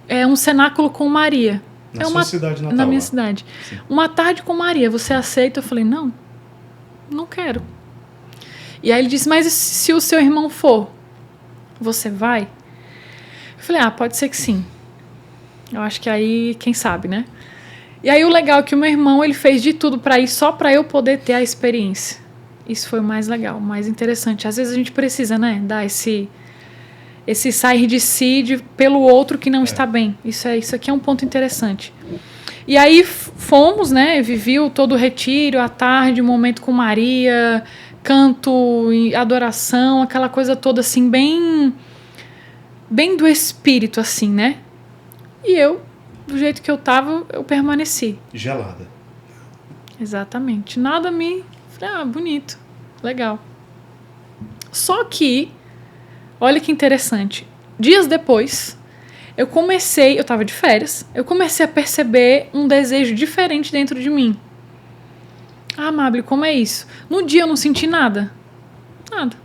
[SPEAKER 1] é um cenáculo com Maria.
[SPEAKER 2] Na sua cidade natal?
[SPEAKER 1] Na minha cidade. Sim. Uma tarde com Maria, você aceita? Eu falei, não quero. E aí ele disse, mas se o seu irmão for, você vai? Eu falei, pode ser que sim. Eu acho que aí, quem sabe, né? E aí o legal é que o meu irmão, ele fez de tudo para ir só para eu poder ter a experiência. Isso foi o mais legal, o mais interessante. Às vezes a gente precisa, né, dar esse sair de si pelo outro que não está bem. Isso aqui é um ponto interessante. E aí fomos, né, vivi todo o retiro, à tarde, um momento com Maria, canto, adoração, aquela coisa toda assim, bem do espírito, assim, né? E eu, do jeito que eu tava, eu permaneci.
[SPEAKER 2] Gelada.
[SPEAKER 1] Exatamente. Nada me... Falei, bonito, legal. Só que, olha que interessante, dias depois, eu tava de férias, eu comecei a perceber um desejo diferente dentro de mim. Mabel, como é isso? No dia eu não senti nada. Nada.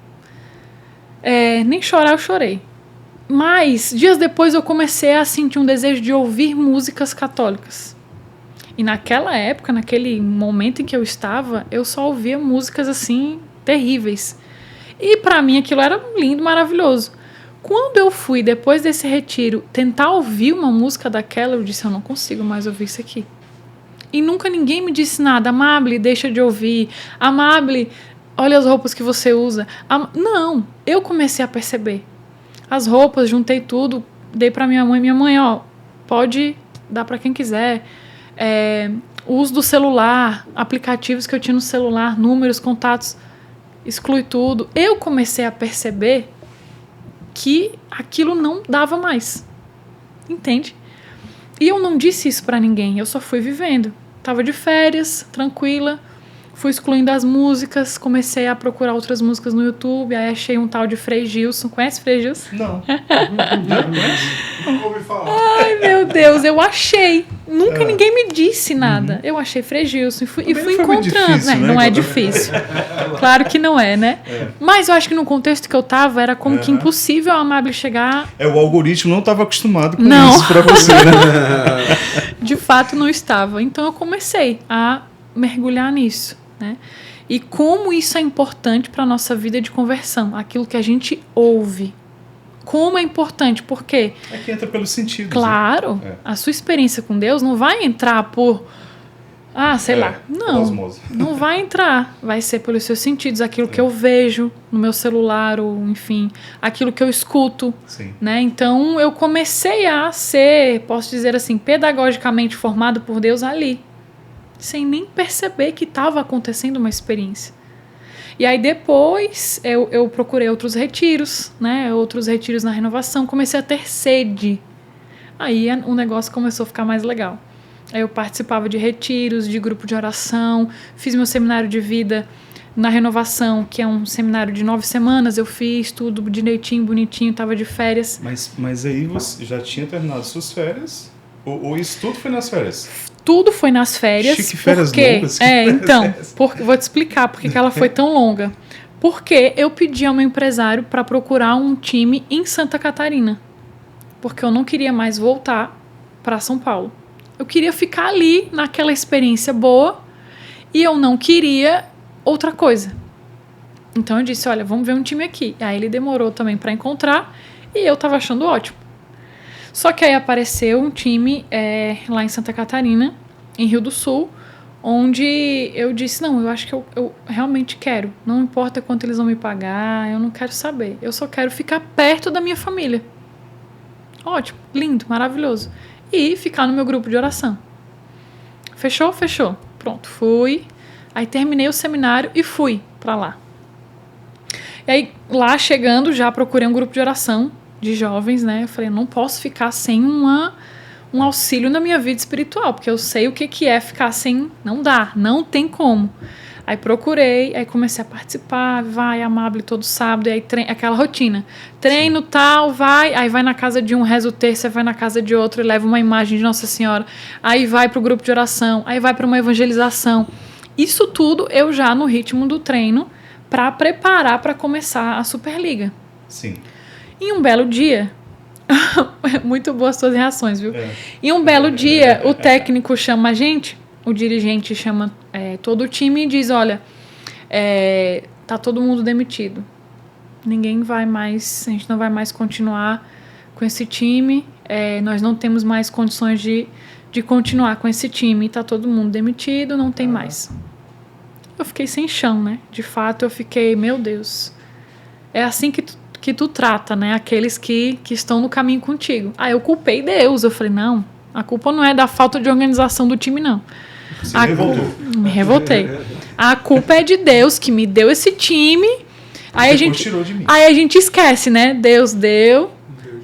[SPEAKER 1] Nem chorar eu chorei. Mas, dias depois, eu comecei a sentir um desejo de ouvir músicas católicas. E naquela época, naquele momento em que eu estava, eu só ouvia músicas, assim, terríveis. E pra mim aquilo era lindo, maravilhoso. Quando eu fui, depois desse retiro, tentar ouvir uma música daquela, eu disse, eu não consigo mais ouvir isso aqui. E nunca ninguém me disse nada. Amable, deixa de ouvir. Amable, olha as roupas que você usa. Não, eu comecei a perceber. As roupas, juntei tudo, dei pra minha mãe. Minha mãe, pode dar pra quem quiser. O uso do celular, aplicativos que eu tinha no celular, números, contatos, exclui tudo. Eu comecei a perceber que aquilo não dava mais. Entende? E eu não disse isso pra ninguém, eu só fui vivendo. Tava de férias, tranquila, fui excluindo as músicas, comecei a procurar outras músicas no YouTube, aí achei um tal de Frei Gilson. Conhece Frei Gilson?
[SPEAKER 2] Não. Não ouvi falar.
[SPEAKER 1] Ai, meu Deus, eu achei. Nunca ninguém me disse nada. Eu achei Frei Gilson e fui encontrando.
[SPEAKER 2] Difícil, né?
[SPEAKER 1] Não é difícil. Claro que não é, né? Mas eu acho que no contexto que eu tava, era como que impossível a Amable chegar...
[SPEAKER 2] O algoritmo não estava acostumado com isso pra você, né?
[SPEAKER 1] De fato, não estava. Então eu comecei a mergulhar nisso, né? E como isso é importante para a nossa vida de conversão. Aquilo que a gente ouve. Como é importante, por quê?
[SPEAKER 2] É que entra pelos sentidos.
[SPEAKER 1] Claro, a sua experiência com Deus não vai entrar por... sei lá. Não,
[SPEAKER 2] osmose.
[SPEAKER 1] Não vai entrar. Vai ser pelos seus sentidos, aquilo que eu vejo no meu celular, ou enfim, aquilo que eu escuto.
[SPEAKER 2] Sim.
[SPEAKER 1] Né? Então, eu comecei a ser, posso dizer assim, pedagogicamente formado por Deus ali. Sem nem perceber que estava acontecendo uma experiência. E aí depois eu procurei outros retiros, né? Outros retiros na renovação, comecei a ter sede. Aí o negócio começou a ficar mais legal. Aí eu participava de retiros, de grupo de oração, fiz meu seminário de vida na renovação, que é um seminário de 9 semanas, eu fiz tudo direitinho, bonitinho, estava de férias.
[SPEAKER 2] Mas aí você já tinha terminado suas férias? Ou isso tudo foi nas férias?
[SPEAKER 1] Tudo foi nas férias.
[SPEAKER 2] Chique, férias longas.
[SPEAKER 1] Vou te explicar por que ela foi tão longa. Porque eu pedi ao meu empresário para procurar um time em Santa Catarina. Porque eu não queria mais voltar para São Paulo. Eu queria ficar ali, naquela experiência boa, e eu não queria outra coisa. Então eu disse, olha, vamos ver um time aqui. Aí ele demorou também para encontrar, e eu estava achando ótimo. Só que aí apareceu um time lá em Santa Catarina, em Rio do Sul, onde eu disse, não, eu acho que eu realmente quero. Não importa quanto eles vão me pagar, eu não quero saber. Eu só quero ficar perto da minha família. Ótimo, lindo, maravilhoso. E ficar no meu grupo de oração. Fechou? Fechou. Pronto, fui. Aí terminei o seminário e fui para lá. E aí, lá chegando, já procurei um grupo de oração de jovens, né? Eu falei, não posso ficar sem um auxílio na minha vida espiritual, porque eu sei o que é ficar sem... Não dá, não tem como. Aí procurei, aí comecei a participar, vai, Amable todo sábado, e aí aquela rotina. Treino tal, vai, aí vai na casa de um, reza o terço, aí vai na casa de outro e leva uma imagem de Nossa Senhora. Aí vai pro grupo de oração, aí vai para uma evangelização. Isso tudo eu já no ritmo do treino para preparar para começar a Superliga.
[SPEAKER 2] Sim.
[SPEAKER 1] Em um belo dia... Muito boas suas reações, viu? Em um belo dia, o técnico chama a gente, o dirigente chama todo o time e diz, olha, tá todo mundo demitido. Ninguém vai mais, a gente não vai mais continuar com esse time, nós não temos mais condições de continuar com esse time, tá todo mundo demitido, não tem mais. Eu fiquei sem chão, né? De fato, eu fiquei, meu Deus, é assim que tu trata, né? Aqueles que estão no caminho contigo. Aí eu culpei Deus. Eu falei, não, a culpa não é da falta de organização do time, não.
[SPEAKER 2] Você revoltou.
[SPEAKER 1] Me revoltei. A culpa é de Deus, que me deu esse time. Aí a gente esquece, né? Deus deu,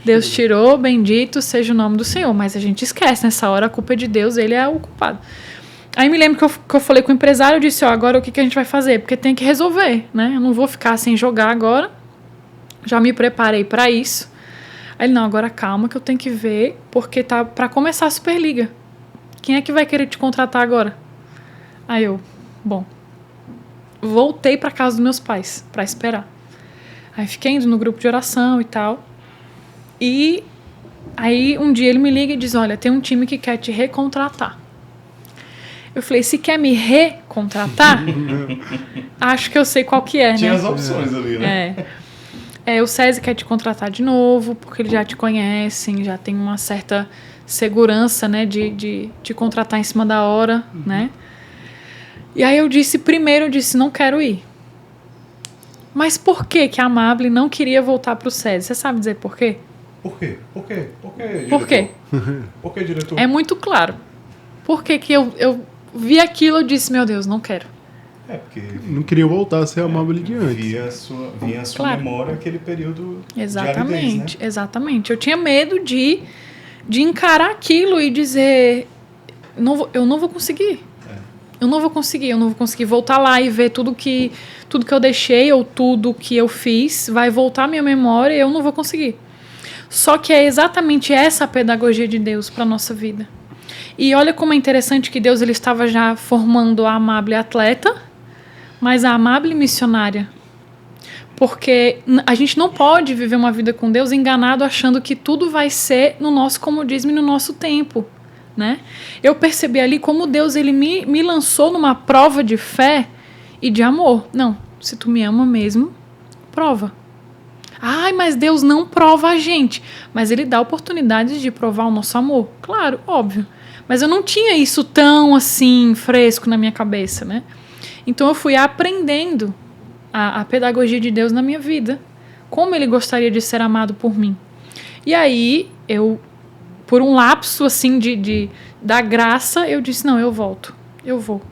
[SPEAKER 1] Deus tirou, bendito seja o nome do Senhor. Mas a gente esquece, nessa hora a culpa é de Deus, ele é o culpado. Aí me lembro que eu falei com o empresário, eu disse, agora o que a gente vai fazer? Porque tem que resolver, né? Eu não vou ficar sem jogar agora. Já me preparei para isso. Aí ele, não, agora calma que eu tenho que ver, porque tá para começar a Superliga. Quem é que vai querer te contratar agora? Aí eu, bom, voltei para casa dos meus pais para esperar. Aí fiquei indo no grupo de oração e tal. E aí um dia ele me liga e diz, olha, tem um time que quer te recontratar. Eu falei, se quer me recontratar, acho que eu sei qual que é,
[SPEAKER 2] Tinha
[SPEAKER 1] né?
[SPEAKER 2] as opções ali, né?
[SPEAKER 1] O SESI quer te contratar de novo, porque eles já te conhecem, já tem uma certa segurança, né, de te contratar em cima da hora, né? E aí eu disse, não quero ir. Mas por que a Amable não queria voltar para o SESI? Você sabe dizer por quê?
[SPEAKER 2] Por quê? Por quê? Diretor?
[SPEAKER 1] Por quê?
[SPEAKER 2] Por quê, diretor?
[SPEAKER 1] É muito claro. Por que eu vi aquilo e disse, meu Deus, não quero.
[SPEAKER 3] Porque não queria voltar a ser Amable de antes.
[SPEAKER 2] Vinha a sua memória aquele período de aridez, né?
[SPEAKER 1] Exatamente. Eu tinha medo de encarar aquilo e dizer, eu não vou conseguir. Eu não vou conseguir voltar lá e ver tudo que eu deixei ou tudo que eu fiz, vai voltar à minha memória e eu não vou conseguir. Só que é exatamente essa a pedagogia de Deus para a nossa vida. E olha como é interessante que Deus ele estava já formando a Amable atleta, mas a Amable missionária. Porque a gente não pode viver uma vida com Deus enganado achando que tudo vai ser no nosso comodismo e no nosso tempo, né? Eu percebi ali como Deus ele me lançou numa prova de fé e de amor. Não, se tu me ama mesmo, prova. Ai, mas Deus não prova a gente. Mas ele dá oportunidades de provar o nosso amor. Claro, óbvio. Mas eu não tinha isso tão assim, fresco na minha cabeça, né? Então eu fui aprendendo a pedagogia de Deus na minha vida. Como ele gostaria de ser amado por mim. E aí, por um lapso assim da graça, eu disse, não, eu volto. Eu vou.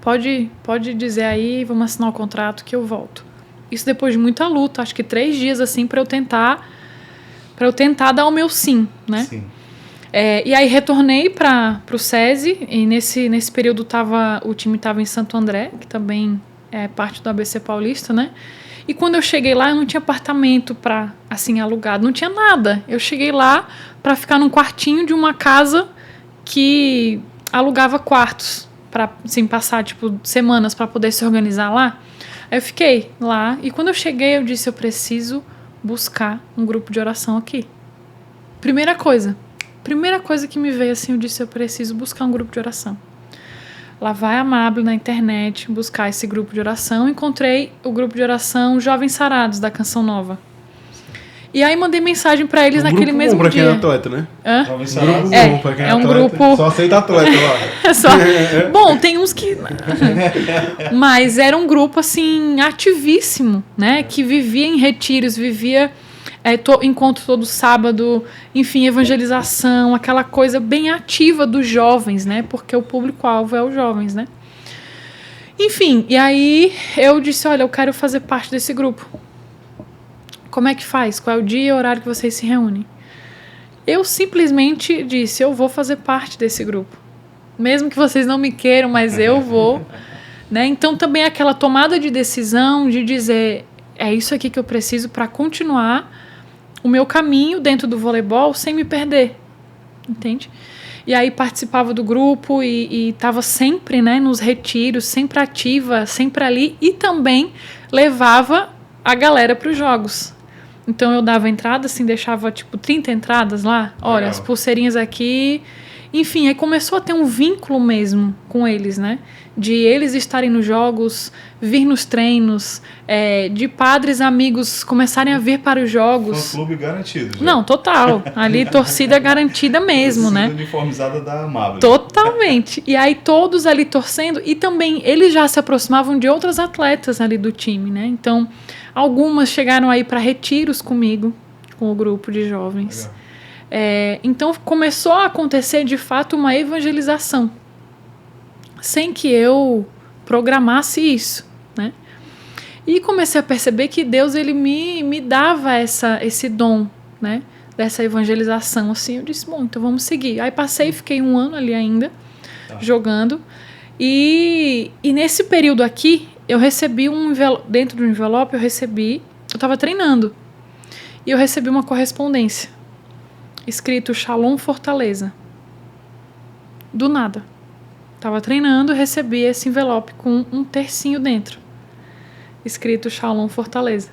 [SPEAKER 1] Pode dizer aí, vamos assinar o contrato que eu volto. Isso depois de muita luta, acho que 3 dias assim para eu tentar dar o meu sim, né? Sim. E aí retornei para o SESI e nesse período o time estava em Santo André, que também é parte do ABC Paulista, né? E quando eu cheguei lá, eu não tinha apartamento para assim alugado, não tinha nada. Eu cheguei lá para ficar num quartinho de uma casa que alugava quartos para assim, passar tipo semanas para poder se organizar lá. Aí eu fiquei lá e quando eu cheguei eu disse, eu preciso buscar um grupo de oração aqui. Primeira coisa que me veio assim, eu disse, eu preciso buscar um grupo de oração. Lá vai a Amable na internet buscar esse grupo de oração. Encontrei o grupo de oração Jovens Sarados da Canção Nova. E aí mandei mensagem pra eles naquele mesmo
[SPEAKER 3] pra
[SPEAKER 1] dia.
[SPEAKER 3] quem é atleta, né?
[SPEAKER 1] Hã?
[SPEAKER 2] Jovem
[SPEAKER 3] Grupo
[SPEAKER 2] Sarado.
[SPEAKER 3] bom pra quem é
[SPEAKER 1] um
[SPEAKER 3] atleta.
[SPEAKER 1] grupo-
[SPEAKER 3] Só aceita atleta lá.
[SPEAKER 1] Só- Bom, tem uns que... Mas era um grupo, assim, ativíssimo, né? Que vivia em retiros, vivia encontro todo sábado, enfim, evangelização, aquela coisa bem ativa dos jovens, né? Porque o público-alvo é os jovens, né? Enfim, e aí eu disse, olha, eu quero fazer parte desse grupo. Como é que faz? Qual é o dia e o horário que vocês se reúnem? Eu simplesmente disse, eu vou fazer parte desse grupo. Mesmo que vocês não me queiram, mas eu vou. Né? Então também aquela tomada de decisão de dizer, é isso aqui que eu preciso para continuar o meu caminho dentro do voleibol sem me perder. Entende? E aí participava do grupo e estava sempre, né, nos retiros, sempre ativa, sempre ali. E também levava a galera para os jogos. Então eu dava entrada, assim, deixava tipo 30 entradas lá. Olha,
[SPEAKER 2] Legal.
[SPEAKER 1] as pulseirinhas aqui. Enfim, aí começou a ter um vínculo mesmo com eles, né? De eles estarem nos jogos, vir nos treinos, de padres amigos começarem a vir para os jogos.
[SPEAKER 2] Fã-clube garantido. Já.
[SPEAKER 1] Não, total. Ali torcida garantida mesmo,
[SPEAKER 2] Torcida
[SPEAKER 1] né?
[SPEAKER 2] uniformizada da Amable.
[SPEAKER 1] Totalmente. E aí todos ali torcendo e também eles já se aproximavam de outras atletas ali do time, né? Então, algumas chegaram aí para retiros comigo, com o grupo de jovens.
[SPEAKER 2] Legal.
[SPEAKER 1] Então começou a acontecer de fato uma evangelização, sem que eu programasse isso, né? E comecei a perceber que Deus ele me dava esse dom, né? Dessa evangelização, assim. Eu disse, bom, então vamos seguir. Aí passei e fiquei 1 ano ali ainda, jogando. E nesse período aqui, eu recebi dentro do envelope, eu estava treinando, e eu recebi uma correspondência, escrito Shalom Fortaleza. Do nada. Estava treinando, recebi esse envelope com um tercinho dentro, escrito Shalom Fortaleza.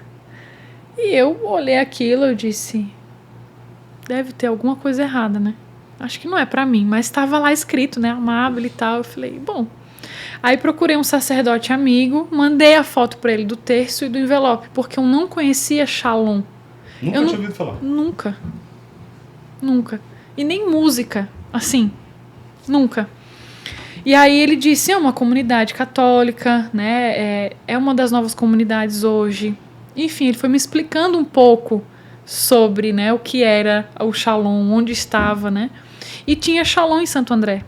[SPEAKER 1] E eu olhei aquilo, eu disse, deve ter alguma coisa errada, né? Acho que não é pra mim, mas estava lá escrito, né? Amável e tal. Eu falei, bom. Aí procurei um sacerdote amigo, mandei a foto pra ele do terço e do envelope, porque eu não conhecia Shalom.
[SPEAKER 2] Nunca tinha ouvido falar.
[SPEAKER 1] Nunca. E nem música, assim. Nunca. E aí ele disse, é uma comunidade católica, né? É uma das novas comunidades hoje. Enfim, ele foi me explicando um pouco sobre, né, o que era o Shalom, onde estava, né? E tinha Shalom em Santo André.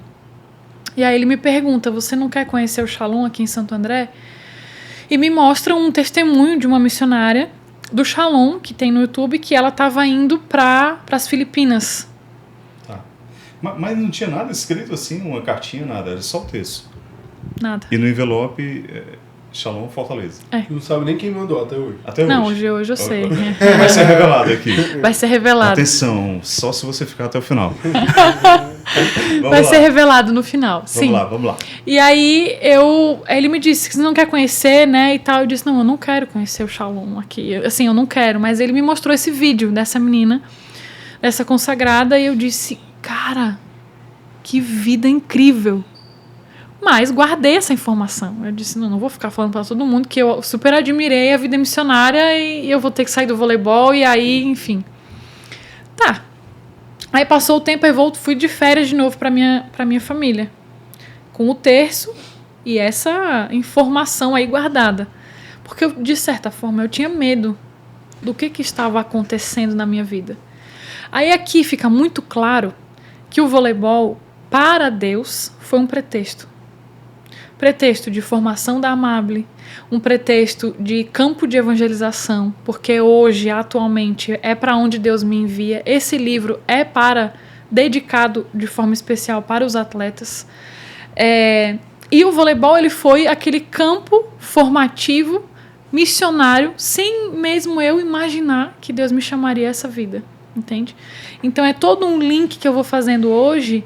[SPEAKER 1] E aí ele me pergunta, você não quer conhecer o Shalom aqui em Santo André? E me mostra um testemunho de uma missionária do Shalom, que tem no YouTube, que ela estava indo para as Filipinas.
[SPEAKER 2] Tá. Mas não tinha nada escrito assim, uma cartinha, nada, era só o texto.
[SPEAKER 1] Nada.
[SPEAKER 2] E no envelope, Shalom Fortaleza.
[SPEAKER 3] Não sabe nem quem mandou até hoje.
[SPEAKER 2] Até hoje.
[SPEAKER 1] Não, hoje eu sei.
[SPEAKER 2] Vai ser revelado aqui.
[SPEAKER 1] Vai ser revelado.
[SPEAKER 2] Atenção, só se você ficar até o final.
[SPEAKER 1] Vai ser revelado no final. Sim.
[SPEAKER 2] Vamos lá.
[SPEAKER 1] E aí ele me disse que você não quer conhecer, né, e tal. Eu disse, não, eu não quero conhecer o Shalom aqui. Assim, eu não quero. Mas ele me mostrou esse vídeo dessa menina, dessa consagrada, e eu disse, cara, que vida incrível. Mas guardei essa informação. Eu disse, não vou ficar falando para todo mundo que eu super admirei a vida missionária e eu vou ter que sair do voleibol e aí, enfim. Tá. Aí passou o tempo, fui de férias de novo para minha família. Com o terço e essa informação aí guardada. Porque, de certa forma, eu tinha medo do que estava acontecendo na minha vida. Aí aqui fica muito claro que o voleibol, para Deus, foi um pretexto. Pretexto de formação da Amable, um pretexto de campo de evangelização, porque hoje, atualmente, é para onde Deus me envia. Esse livro é dedicado de forma especial para os atletas. E o voleibol ele foi aquele campo formativo, missionário, sem mesmo eu imaginar que Deus me chamaria a essa vida, entende? Então é todo um link que eu vou fazendo hoje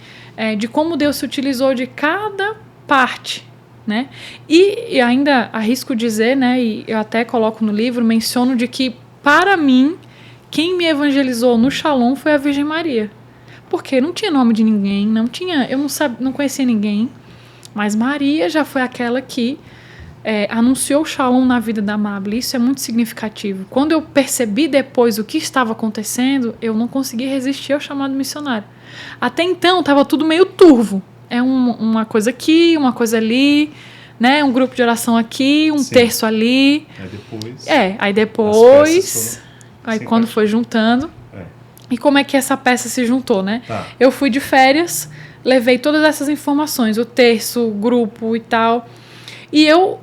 [SPEAKER 1] de como Deus se utilizou de cada parte, né? E ainda arrisco dizer, né, e eu até coloco no livro, menciono de que, para mim, quem me evangelizou no Shalom foi a Virgem Maria. Porque não tinha nome de ninguém, eu não conhecia ninguém, mas Maria já foi aquela que anunciou o Shalom na vida da Amable. Isso é muito significativo. Quando eu percebi depois o que estava acontecendo, eu não consegui resistir ao chamado missionário. Até então, estava tudo meio turvo. É uma coisa aqui, uma coisa ali, né? Um grupo de oração aqui, um
[SPEAKER 2] Sim.
[SPEAKER 1] terço ali.
[SPEAKER 2] As
[SPEAKER 1] Aí depois...
[SPEAKER 2] peças foram
[SPEAKER 1] Aí
[SPEAKER 2] se
[SPEAKER 1] quando
[SPEAKER 2] encaixando.
[SPEAKER 1] foi juntando... E como é que essa peça se juntou, né?
[SPEAKER 2] Tá.
[SPEAKER 1] Eu fui de férias, levei todas essas informações, o terço, o grupo e tal. E eu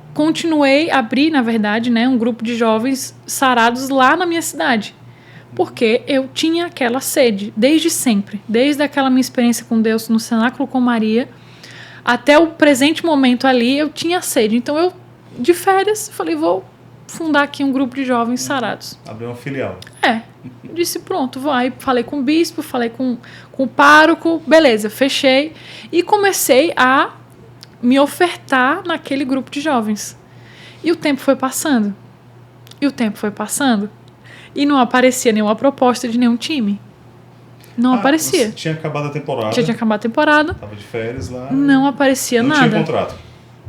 [SPEAKER 1] abri, na verdade, né, um grupo de jovens sarados lá na minha cidade. Porque eu tinha aquela sede, desde sempre. Desde aquela minha experiência com Deus no Cenáculo com Maria, até o presente momento ali, eu tinha sede. Então eu, de férias, falei, vou fundar aqui um grupo de jovens sarados.
[SPEAKER 2] Abriu uma filial.
[SPEAKER 1] Disse, pronto, vou. Aí falei com o bispo, falei com o pároco, beleza, fechei. E comecei a me ofertar naquele grupo de jovens. E o tempo foi passando. E não aparecia nenhuma proposta de nenhum time. Não aparecia.
[SPEAKER 2] Você tinha acabado a temporada.
[SPEAKER 1] Já tinha acabado a temporada.
[SPEAKER 2] Tava de férias lá.
[SPEAKER 1] Não aparecia nada.
[SPEAKER 2] Não tinha contrato.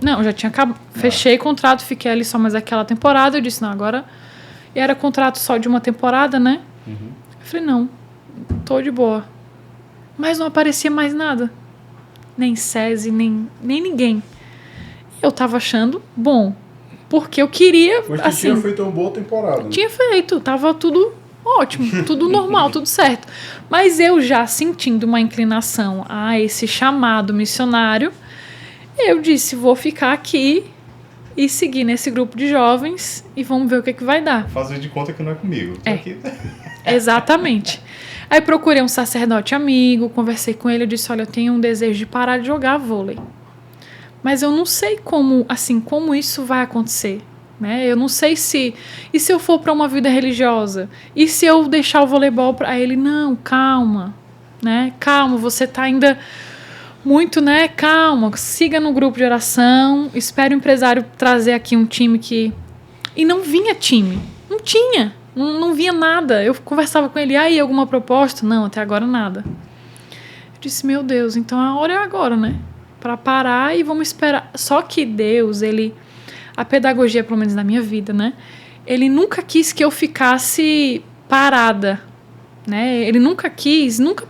[SPEAKER 1] Não, já tinha acabado. Fechei contrato, fiquei ali só mais aquela temporada. Eu disse, não, agora... E era contrato só de uma temporada, né?
[SPEAKER 2] Uhum.
[SPEAKER 1] Eu falei, não, tô de boa. Mas não aparecia mais nada. Nem SESI, nem ninguém. Eu tava achando bom. Porque eu queria,
[SPEAKER 3] Mas
[SPEAKER 1] assim...
[SPEAKER 3] tinha feito uma boa temporada.
[SPEAKER 1] Tinha feito, tava tudo ótimo, tudo normal, tudo certo. Mas eu já sentindo uma inclinação a esse chamado missionário, eu disse, vou ficar aqui e seguir nesse grupo de jovens e vamos ver o que vai dar.
[SPEAKER 2] Fazer de conta que não é comigo. Tô aqui.
[SPEAKER 1] Exatamente. Aí procurei um sacerdote amigo, conversei com ele, eu disse, olha, eu tenho um desejo de parar de jogar vôlei. Mas eu não sei como isso vai acontecer, né? Eu não sei se... E se eu for para uma vida religiosa? E se eu deixar o voleibol para ele? Não, calma, né? Calma, você tá ainda muito, né? Calma, siga no grupo de oração, espere o empresário trazer aqui um time que... E não vinha time, não tinha, não vinha nada. Eu conversava com ele, aí, alguma proposta? Não, até agora nada. Eu disse, meu Deus, então a hora é agora, né? Para parar e vamos esperar. Só que Deus, a pedagogia, pelo menos na minha vida, né? Ele nunca quis que eu ficasse parada, né? Ele nunca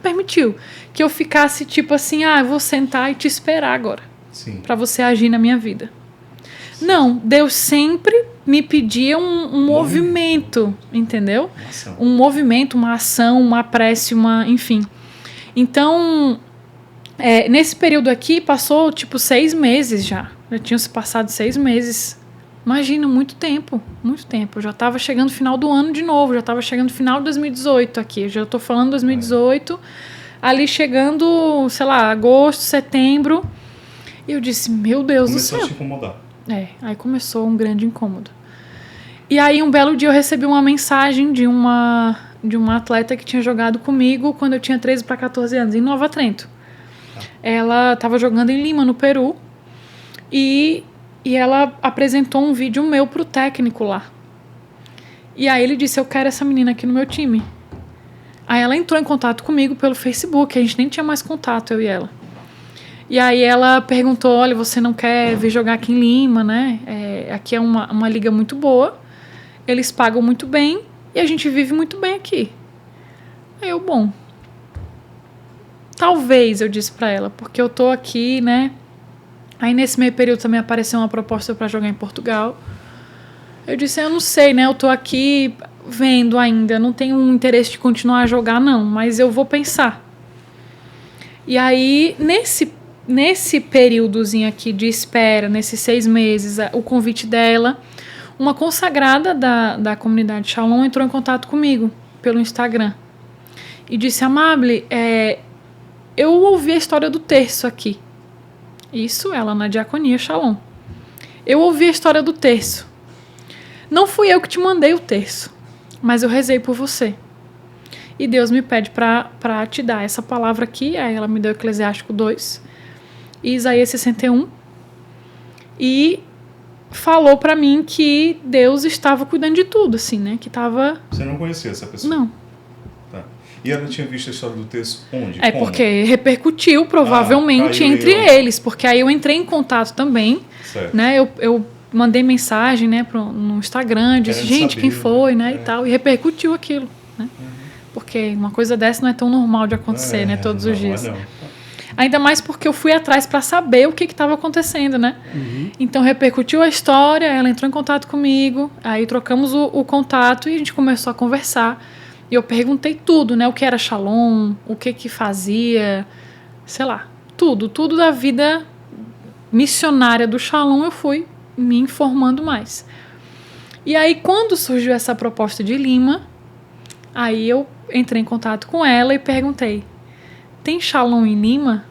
[SPEAKER 1] permitiu que eu ficasse tipo assim, eu vou sentar e te esperar agora.
[SPEAKER 2] Sim.
[SPEAKER 1] Para você agir na minha vida. Não, Deus sempre me pedia um movimento, entendeu? Um movimento, uma ação, uma prece, enfim. Então... nesse período aqui, passou, 6 meses já. Já tinham se passado 6 meses. Imagina, muito tempo. Eu já estava chegando no final do ano de novo. Já estava chegando no final de 2018 aqui. Eu já estou falando 2018. Ali chegando, sei lá, agosto, setembro. E eu disse, meu Deus do céu.
[SPEAKER 2] Começou a te incomodar.
[SPEAKER 1] Aí começou um grande incômodo. E aí, um belo dia, eu recebi uma mensagem de uma atleta que tinha jogado comigo quando eu tinha 13 para 14 anos, em Nova Trento. Ela estava jogando em Lima, no Peru, e ela apresentou um vídeo meu pro técnico lá. E aí ele disse, eu quero essa menina aqui no meu time. Aí ela entrou em contato comigo pelo Facebook, a gente nem tinha mais contato, eu e ela. E aí ela perguntou, olha, você não quer vir jogar aqui em Lima, né? Aqui é uma liga muito boa, eles pagam muito bem e a gente vive muito bem aqui. Aí eu, bom... Talvez, eu disse pra ela, porque eu tô aqui, né? Aí nesse meio período também apareceu uma proposta pra jogar em Portugal. Eu disse, eu não sei, né? Eu tô aqui vendo ainda, não tenho um interesse de continuar a jogar, não, mas eu vou pensar. E aí, nesse períodozinho aqui de espera, nesses 6 meses, o convite dela, uma consagrada da comunidade Shalom entrou em contato comigo pelo Instagram e disse, Amable, eu ouvi a história do terço aqui. Isso, ela na diaconia Shalom. Eu ouvi a história do terço. Não fui eu que te mandei o terço, mas eu rezei por você. E Deus me pede para te dar essa palavra aqui. Aí ela me deu Eclesiástico 2 e Isaías 61. E falou para mim que Deus estava cuidando de tudo, assim, né? Que tava...
[SPEAKER 2] Você não conhecia essa pessoa?
[SPEAKER 1] Não.
[SPEAKER 2] E ela tinha visto a história do texto onde? Como?
[SPEAKER 1] Porque repercutiu provavelmente entre eles, porque aí eu entrei em contato também,
[SPEAKER 2] certo.
[SPEAKER 1] né? Eu mandei mensagem, né, no Instagram, disse,
[SPEAKER 2] Querendo
[SPEAKER 1] gente,
[SPEAKER 2] saber,
[SPEAKER 1] quem foi, né,
[SPEAKER 2] né?
[SPEAKER 1] e tal, e repercutiu aquilo, né? Porque uma coisa dessa não é tão normal de acontecer, né, todos os dias.
[SPEAKER 2] Não.
[SPEAKER 1] Ainda mais porque eu fui atrás para saber o que estava acontecendo, né? Então repercutiu a história, ela entrou em contato comigo, aí trocamos o contato e a gente começou a conversar. E eu perguntei tudo, né? O que era Shalom, o que fazia, sei lá, tudo da vida missionária do Shalom eu fui me informando mais. E aí quando surgiu essa proposta de Lima, aí eu entrei em contato com ela e perguntei, tem Shalom em Lima?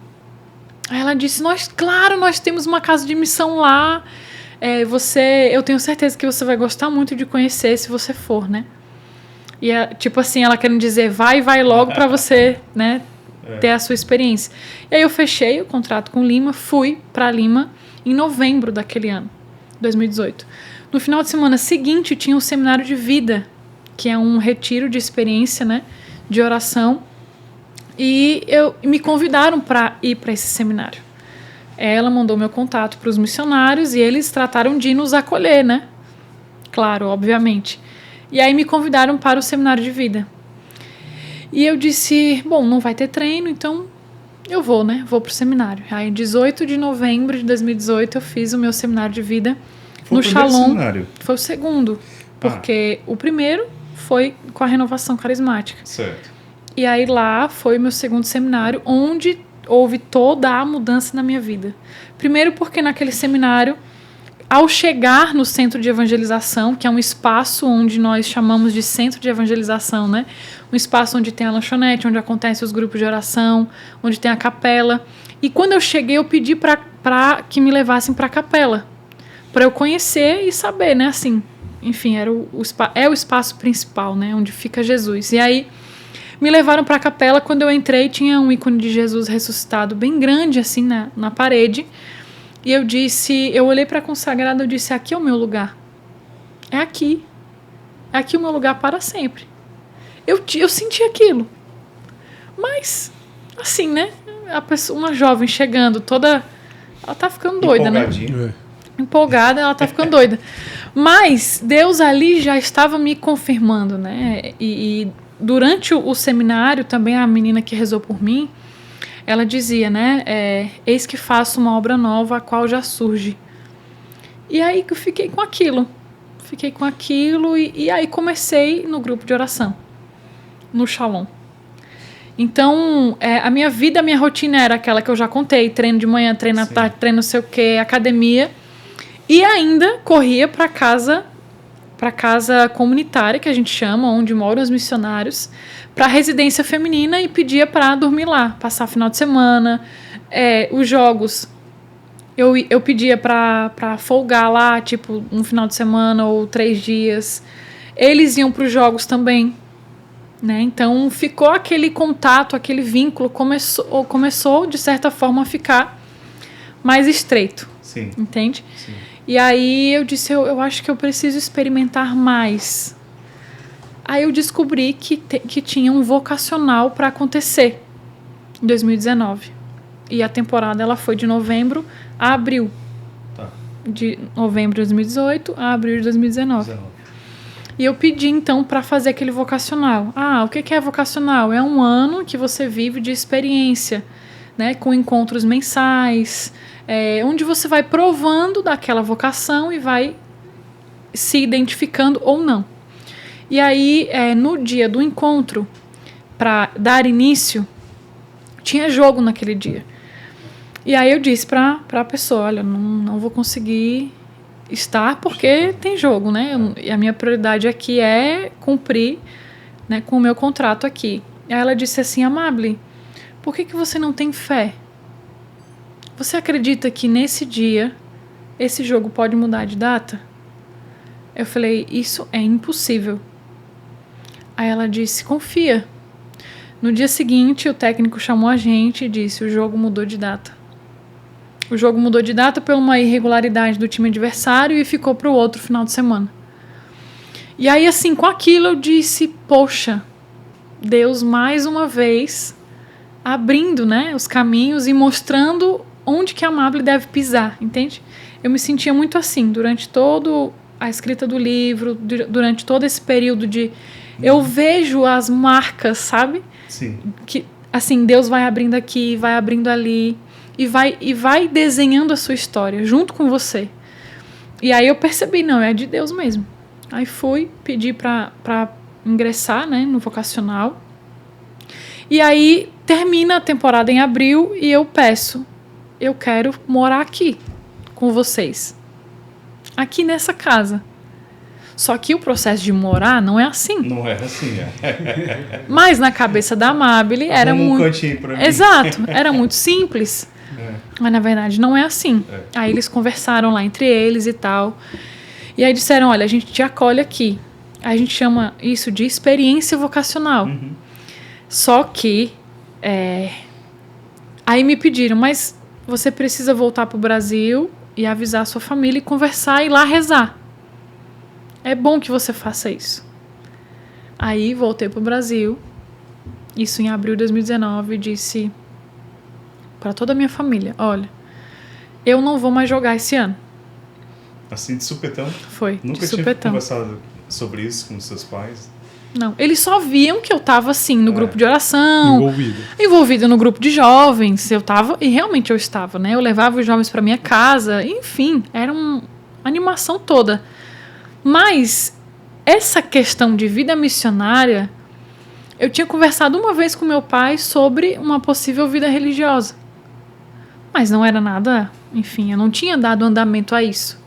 [SPEAKER 1] Aí ela disse, claro, nós temos uma casa de missão lá, eu tenho certeza que você vai gostar muito de conhecer se você for, né? E tipo assim, ela querendo dizer, vai logo para você, né, ter a sua experiência. E aí eu fechei o contrato com Lima, fui para Lima em novembro daquele ano, 2018. No final de semana seguinte tinha um seminário de vida, que é um retiro de experiência, né, de oração. E me convidaram para ir para esse seminário. Ela mandou meu contato para os missionários e eles trataram de nos acolher, né? Claro, obviamente. E aí me convidaram para o seminário de vida. E eu disse, bom, não vai ter treino, então eu vou, né? Vou para o seminário. Aí, 18 de novembro de 2018, eu fiz o meu seminário de vida no Shalom.
[SPEAKER 2] Seminário?
[SPEAKER 1] Foi o segundo, porque o primeiro foi com a renovação carismática.
[SPEAKER 2] Certo.
[SPEAKER 1] E aí lá foi o meu segundo seminário, onde houve toda a mudança na minha vida. Primeiro porque naquele seminário, ao chegar no centro de evangelização, que é um espaço onde nós chamamos de centro de evangelização, né? Um espaço onde tem a lanchonete, onde acontecem os grupos de oração, onde tem a capela. E quando eu cheguei, eu pedi para que me levassem para a capela, para eu conhecer e saber, né? Assim, enfim, é o espaço principal, né? Onde fica Jesus. E aí me levaram para a capela. Quando eu entrei, tinha um ícone de Jesus ressuscitado bem grande, assim, na parede. E eu olhei para a consagrada e disse, aqui é o meu lugar. É aqui. É aqui o meu lugar para sempre. Eu senti aquilo. Mas, assim, né? Uma jovem chegando toda... Ela tá ficando doida, né? Empolgada, ela tá ficando doida. Mas Deus ali já estava me confirmando, né? E durante o seminário, também a menina que rezou por mim, ela dizia, né? Eis que faço uma obra nova, a qual já surge. E aí eu fiquei com aquilo. E aí comecei no grupo de oração, no Shalom. Então, a minha vida, a minha rotina era aquela que eu já contei. Treino de manhã, treino à tarde, treino não sei o quê, academia. E ainda corria para casa comunitária, que a gente chama, onde moram os missionários, para residência feminina e pedia para dormir lá, passar final de semana. Os jogos, eu pedia para folgar lá, tipo, um final de semana ou 3 dias. Eles iam para os jogos também, né? Então, ficou aquele contato, aquele vínculo, começou de certa forma, a ficar mais estreito.
[SPEAKER 2] Sim.
[SPEAKER 1] Entende?
[SPEAKER 2] Sim.
[SPEAKER 1] E aí eu disse, eu acho que eu preciso experimentar mais. Aí eu descobri que tinha um vocacional para acontecer em 2019. E a temporada ela foi de novembro a abril.
[SPEAKER 2] Tá.
[SPEAKER 1] De novembro de 2018 a abril de 2019. E eu pedi então para fazer aquele vocacional. O que é vocacional? É um ano que você vive de experiência, né, com encontros mensais, onde você vai provando daquela vocação e vai se identificando ou não. E aí, no dia do encontro, para dar início, tinha jogo naquele dia. E aí eu disse para a pessoa, olha, não vou conseguir estar porque tem jogo, né? E a minha prioridade aqui é cumprir, né, com o meu contrato aqui. Aí ela disse assim, Amable, por que você não tem fé? Você acredita que nesse dia esse jogo pode mudar de data? Eu falei, isso é impossível. Aí ela disse, confia. No dia seguinte, o técnico chamou a gente e disse, o jogo mudou de data. O jogo mudou de data por uma irregularidade do time adversário e ficou para o outro final de semana. E aí, assim, com aquilo eu disse, poxa, Deus mais uma vez abrindo, né, os caminhos e mostrando onde que a Amable deve pisar, entende? eu me sentia muito assim, durante toda a escrita do livro, durante todo esse período de... Eu vejo as marcas, sabe?
[SPEAKER 2] Sim.
[SPEAKER 1] Que, assim, Deus vai abrindo aqui, vai abrindo ali, e vai desenhando a sua história junto com você. E aí eu percebi, não, é de Deus mesmo. Aí fui, pedi para ingressar, né, no vocacional. E aí termina a temporada em abril e eu peço, eu quero morar aqui com vocês. Aqui nessa casa. Só que o processo de morar não é assim.
[SPEAKER 2] Não é assim,
[SPEAKER 1] Mas na cabeça da Amabile era muito...
[SPEAKER 2] cantinho pra mim.
[SPEAKER 1] Exato, era muito simples. Mas na verdade não é assim. Aí eles conversaram lá entre eles e tal. E aí disseram, olha, a gente te acolhe aqui. A gente chama isso de experiência vocacional. Só que aí me pediram, mas você precisa voltar pro Brasil e avisar a sua família e conversar e lá rezar. É bom que você faça isso. Aí voltei pro Brasil, isso em abril de 2019, e disse para toda a minha família, olha, eu não vou mais jogar esse ano.
[SPEAKER 2] Assim, de supetão?
[SPEAKER 1] Foi,
[SPEAKER 2] Nunca
[SPEAKER 1] de
[SPEAKER 2] tinha
[SPEAKER 1] supetão.
[SPEAKER 2] conversado sobre isso com os seus pais?
[SPEAKER 1] Não, eles só viam que eu tava assim, no grupo de oração,
[SPEAKER 3] Envolvida
[SPEAKER 1] no grupo de jovens, eu tava, e realmente eu estava, né? Eu levava os jovens para minha casa, enfim, era uma animação toda. Mas essa questão de vida missionária, eu tinha conversado uma vez com meu pai sobre uma possível vida religiosa. Mas não era nada, enfim, eu não tinha dado andamento a isso.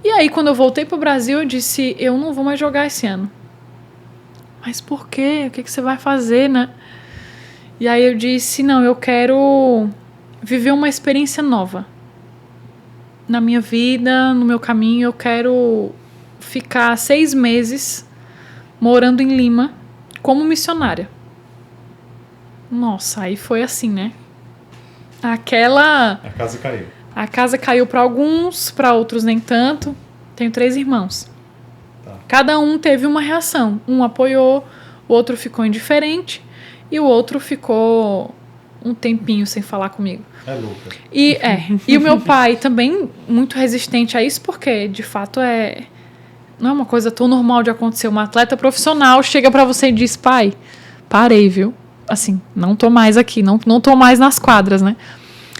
[SPEAKER 1] E aí, quando eu voltei para o Brasil, eu disse, eu não vou mais jogar esse ano. Mas por quê? O que você vai fazer, né? E aí eu disse, não, eu quero viver uma experiência nova. Na minha vida, no meu caminho, eu quero ficar 6 meses morando em Lima como missionária. Nossa, aí foi assim, né? A
[SPEAKER 2] casa caiu.
[SPEAKER 1] A casa caiu para alguns, para outros nem tanto. Tenho 3 irmãos.
[SPEAKER 2] Tá.
[SPEAKER 1] Cada um teve uma reação. Um apoiou, o outro ficou indiferente e o outro ficou um tempinho sem falar comigo.
[SPEAKER 2] É louca.
[SPEAKER 1] E o meu pai também muito resistente a isso, porque de fato não é uma coisa tão normal de acontecer. Uma atleta profissional chega para você e diz, pai, parei, viu? Assim, não tô mais aqui, não tô mais nas quadras, né?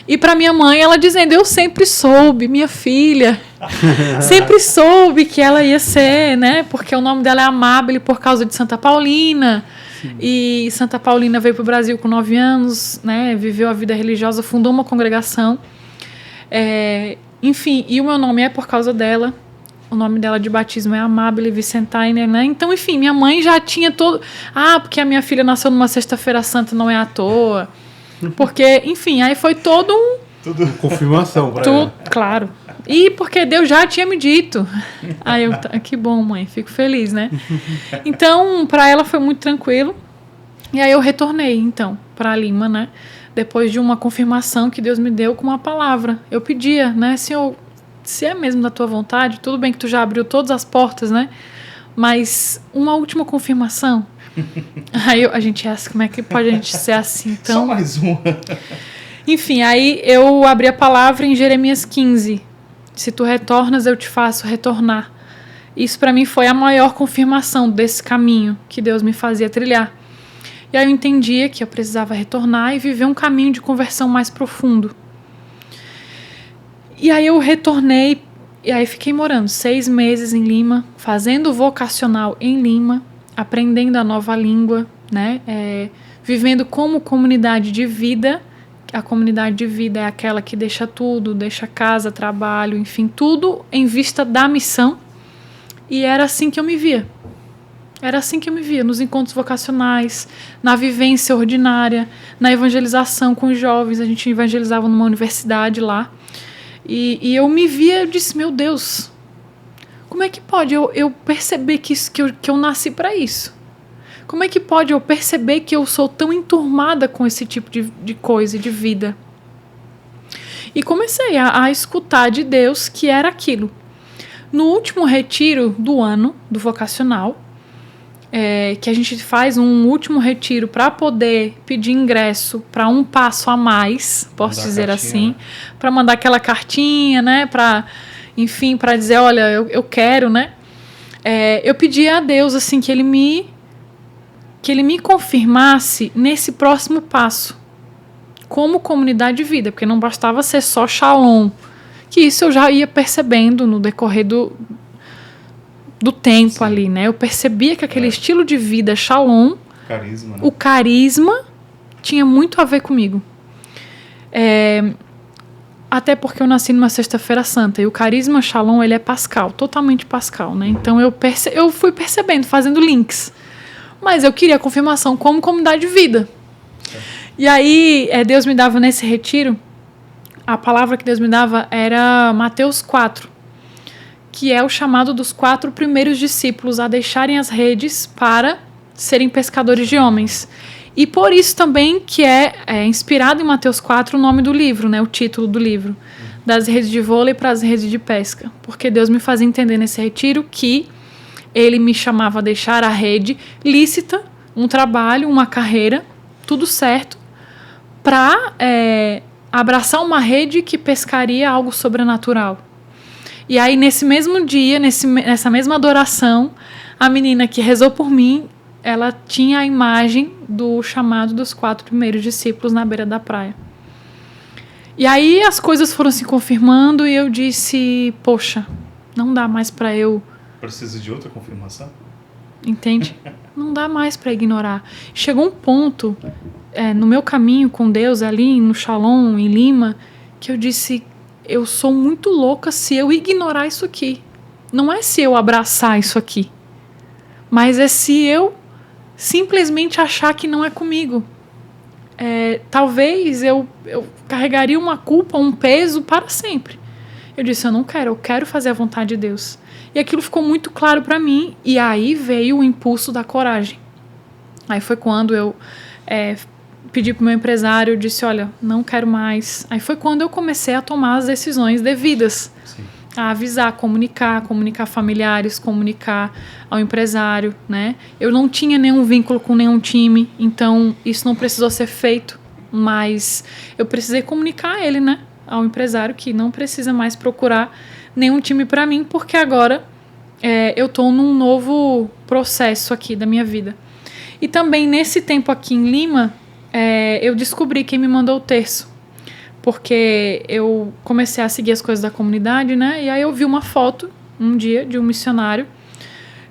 [SPEAKER 1] E para minha mãe, ela dizendo, eu sempre soube, minha filha, sempre soube que ela ia ser, né? Porque o nome dela é Amabile por causa de Santa Paulina. Sim. E Santa Paulina veio para o Brasil com 9 anos, né? Viveu a vida religiosa, fundou uma congregação. Enfim, e o meu nome é por causa dela. O nome dela de batismo é Amabile Vicentainer, né? Então, enfim, minha mãe já tinha todo... porque a minha filha nasceu numa sexta-feira santa, não é à toa. Porque, enfim, aí foi todo um...
[SPEAKER 3] Tudo confirmação para ela.
[SPEAKER 1] Claro. E porque Deus já tinha me dito. Aí eu, que bom, mãe, fico feliz, né? Então, para ela foi muito tranquilo. E aí eu retornei, então, para Lima, né? Depois de uma confirmação que Deus me deu com uma palavra. Eu pedia, né? Senhor, se é mesmo da tua vontade, tudo bem que tu já abriu todas as portas, né? Mas uma última confirmação. Aí a gente acha, como é que pode a gente ser assim? Então,
[SPEAKER 2] só mais uma.
[SPEAKER 1] Enfim, aí eu abri a palavra em Jeremias 15. Se tu retornas, eu te faço retornar. Isso para mim foi a maior confirmação desse caminho que Deus me fazia trilhar. E aí eu entendia que eu precisava retornar e viver um caminho de conversão mais profundo. E aí eu retornei, e aí fiquei morando 6 meses em Lima, fazendo vocacional em Lima, aprendendo a nova língua, né? Vivendo como comunidade de vida. A comunidade de vida é aquela que deixa tudo, deixa casa, trabalho, enfim, tudo em vista da missão. E era assim que eu me via. Era assim que eu me via, nos encontros vocacionais, na vivência ordinária, na evangelização com os jovens. A gente evangelizava numa universidade lá. E eu me via, eu disse, meu Deus, como é que pode eu perceber que eu nasci para isso? Como é que pode eu perceber que eu sou tão enturmada com esse tipo de coisa, de vida? E comecei a escutar de Deus que era aquilo. No último retiro do ano, do vocacional, que a gente faz um último retiro para poder pedir ingresso para um passo a mais, posso dizer assim, né? Para mandar aquela cartinha, né? Enfim, para dizer, olha, eu quero, né? Eu pedi a Deus assim que ele me confirmasse nesse próximo passo, como comunidade de vida, porque não bastava ser só Shalom, que isso eu já ia percebendo no decorrer do tempo. Sim. Ali, né? Eu percebia que aquele estilo de vida Shalom,
[SPEAKER 2] carisma, né?
[SPEAKER 1] O carisma tinha muito a ver comigo. Até porque eu nasci numa sexta-feira santa, e o carisma Shalom, ele é pascal, totalmente pascal, né? Então eu fui percebendo, fazendo links. Mas eu queria confirmação como comunidade de vida. E aí, Deus me dava nesse retiro, a palavra que Deus me dava era Mateus 4, que é o chamado dos 4 primeiros discípulos a deixarem as redes para serem pescadores de homens. E por isso também que é inspirado em Mateus 4 o nome do livro, né, o título do livro, das redes de vôlei para as redes de pesca. Porque Deus me fazia entender nesse retiro que ele me chamava a deixar a rede lícita, um trabalho, uma carreira, tudo certo, para abraçar uma rede que pescaria algo sobrenatural. E aí, nesse mesmo dia, nessa mesma adoração, a menina que rezou por mim, ela tinha a imagem do chamado dos 4 primeiros discípulos na beira da praia. E aí as coisas foram se confirmando e eu disse, poxa, não dá mais para eu...
[SPEAKER 2] Precisa de outra confirmação?
[SPEAKER 1] Entende? Não dá mais para ignorar. Chegou um ponto no meu caminho com Deus ali no Shalom, em Lima, que eu disse, eu sou muito louca se eu ignorar isso aqui. Não é se eu abraçar isso aqui, mas é se eu simplesmente achar que não é comigo. Talvez eu carregaria uma culpa, um peso para sempre. Eu disse, eu quero fazer a vontade de Deus. E aquilo ficou muito claro para mim, e aí veio o impulso da coragem. Aí foi quando eu pedi para o meu empresário, eu disse, olha, não quero mais. Aí foi quando eu comecei a tomar as decisões devidas. Sim. A avisar, comunicar familiares, comunicar ao empresário, né? Eu não tinha nenhum vínculo com nenhum time, então isso não precisou ser feito, mas eu precisei comunicar a ele, né? Ao empresário que não precisa mais procurar nenhum time para mim, porque agora eu estou num novo processo aqui da minha vida. E também nesse tempo aqui em Lima, eu descobri quem me mandou o terço, porque eu comecei a seguir as coisas da comunidade, né? E aí eu vi uma foto um dia de um missionário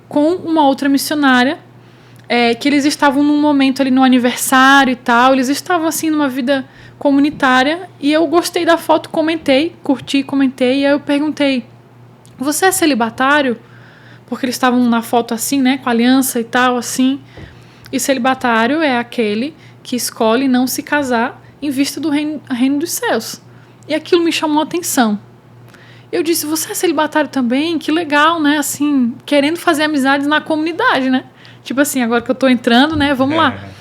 [SPEAKER 1] com uma outra missionária, que eles estavam num momento ali no aniversário e tal, eles estavam assim numa vida comunitária, e eu gostei da foto, curti, comentei, e aí eu perguntei, você é celibatário? Porque eles estavam na foto assim, né, com aliança e tal, assim, e celibatário é aquele que escolhe não se casar em vista do reino dos céus. E aquilo me chamou a atenção. Eu disse, você é celibatário também? Que legal, né, assim, querendo fazer amizades na comunidade, né, tipo assim, agora que eu tô entrando, né, vamos lá.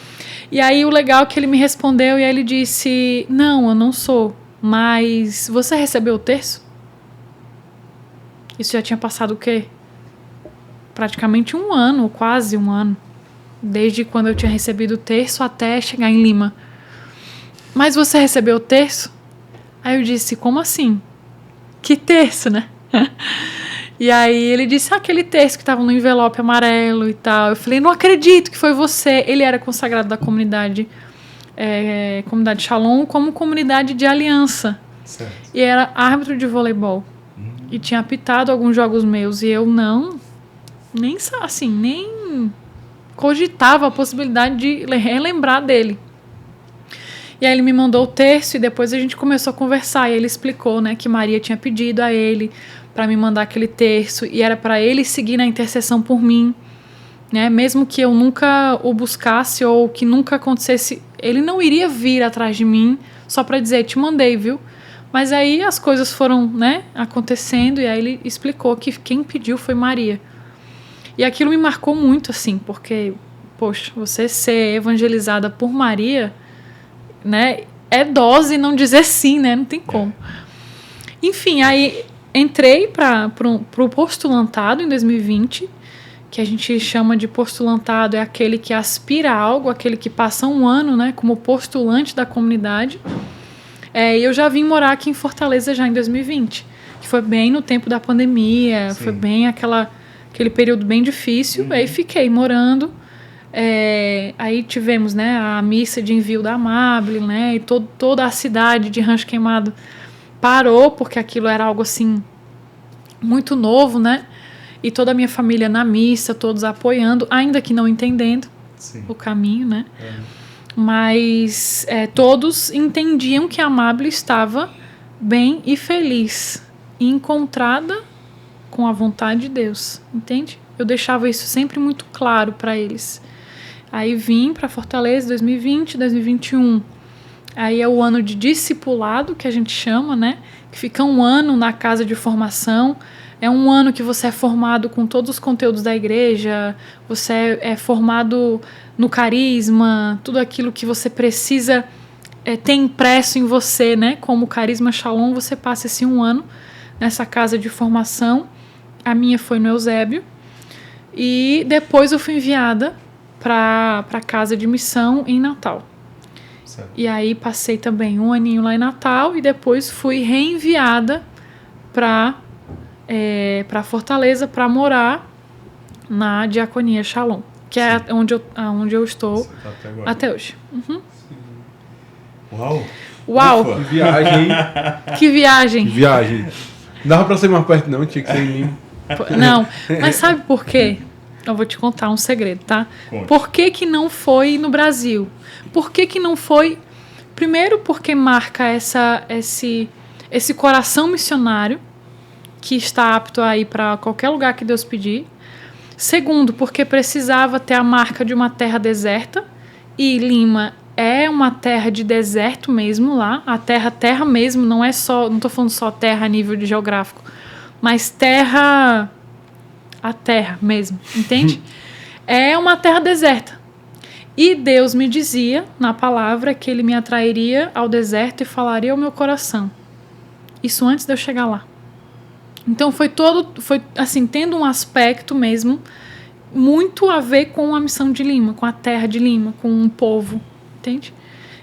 [SPEAKER 1] E aí o legal é que ele me respondeu e aí ele disse, não, eu não sou, mas você recebeu o terço? Isso já tinha passado o quê? Praticamente 1 ano, ou quase 1 ano, desde quando eu tinha recebido o terço até chegar em Lima. Mas você recebeu o terço? Aí eu disse, como assim? Que terço, né? E aí ele disse, aquele terço que estava no envelope amarelo e tal. Eu falei, não acredito que foi você. Ele era consagrado da comunidade Shalom como comunidade de aliança. Certo. E era árbitro de voleibol. E tinha apitado alguns jogos meus. E eu nem cogitava a possibilidade de relembrar dele. E aí ele me mandou o terço e depois a gente começou a conversar. E ele explicou, né, que Maria tinha pedido a ele para me mandar aquele terço, e era para ele seguir na intercessão por mim, né? Mesmo que eu nunca o buscasse ou que nunca acontecesse, ele não iria vir atrás de mim só para dizer, te mandei, viu? Mas aí as coisas foram, né, acontecendo, e aí ele explicou que quem pediu foi Maria. E aquilo me marcou muito, assim, porque, poxa, você ser evangelizada por Maria, né, é dose não dizer sim, né? Não tem como. Enfim, aí entrei para o postulantado em 2020, que a gente chama de postulantado, é aquele que aspira a algo, aquele que passa um ano, né, como postulante da comunidade. E eu já vim morar aqui em Fortaleza já em 2020, que foi bem no tempo da pandemia,
[SPEAKER 2] Sim.
[SPEAKER 1] foi bem aquele período bem difícil. Aí fiquei morando. Aí tivemos, né, a missa de envio da Amable, né, e toda a cidade de Rancho Queimado parou, porque aquilo era algo assim muito novo, né? E toda a minha família na missa, todos apoiando, ainda que não entendendo o caminho, né? Mas todos entendiam que a Amable estava bem e feliz, e encontrada com a vontade de Deus, entende? Eu deixava isso sempre muito claro para eles. Aí vim para Fortaleza 2020, 2021. Aí é o ano de discipulado, que a gente chama, né? Que fica um ano na casa de formação. É um ano que você é formado com todos os conteúdos da igreja, você é formado no carisma, tudo aquilo que você precisa ter impresso em você, né? Como Carisma Shalom, você passa esse um ano nessa casa de formação. A minha foi no Eusébio. E depois eu fui enviada para a casa de missão em Natal.
[SPEAKER 2] Certo.
[SPEAKER 1] E aí passei também um aninho lá em Natal e depois fui reenviada para Fortaleza para morar na Diaconia Shalom, que é onde eu estou
[SPEAKER 2] Você tá até
[SPEAKER 1] hoje. Uhum.
[SPEAKER 2] Uau!
[SPEAKER 3] Que viagem, hein?
[SPEAKER 1] Que viagem!
[SPEAKER 3] Que viagem. Não dava pra ser mais perto, não, tinha que ser em Lima.
[SPEAKER 1] Não, mas sabe por quê? Eu vou te contar um segredo, tá?
[SPEAKER 2] Conte.
[SPEAKER 1] Por que não foi no Brasil? Por que não foi? Primeiro, porque marca esse coração missionário que está apto a ir para qualquer lugar que Deus pedir. Segundo, porque precisava ter a marca de uma terra deserta, e Lima é uma terra de deserto mesmo lá, a terra mesmo, não estou falando só terra a nível de geográfico, mas a terra mesmo, entende? É uma terra deserta. E Deus me dizia na palavra que Ele me atrairia ao deserto e falaria ao meu coração. Isso antes de eu chegar lá. Então foi assim, tendo um aspecto mesmo muito a ver com a missão de Lima, com a terra de Lima, com um povo, entende?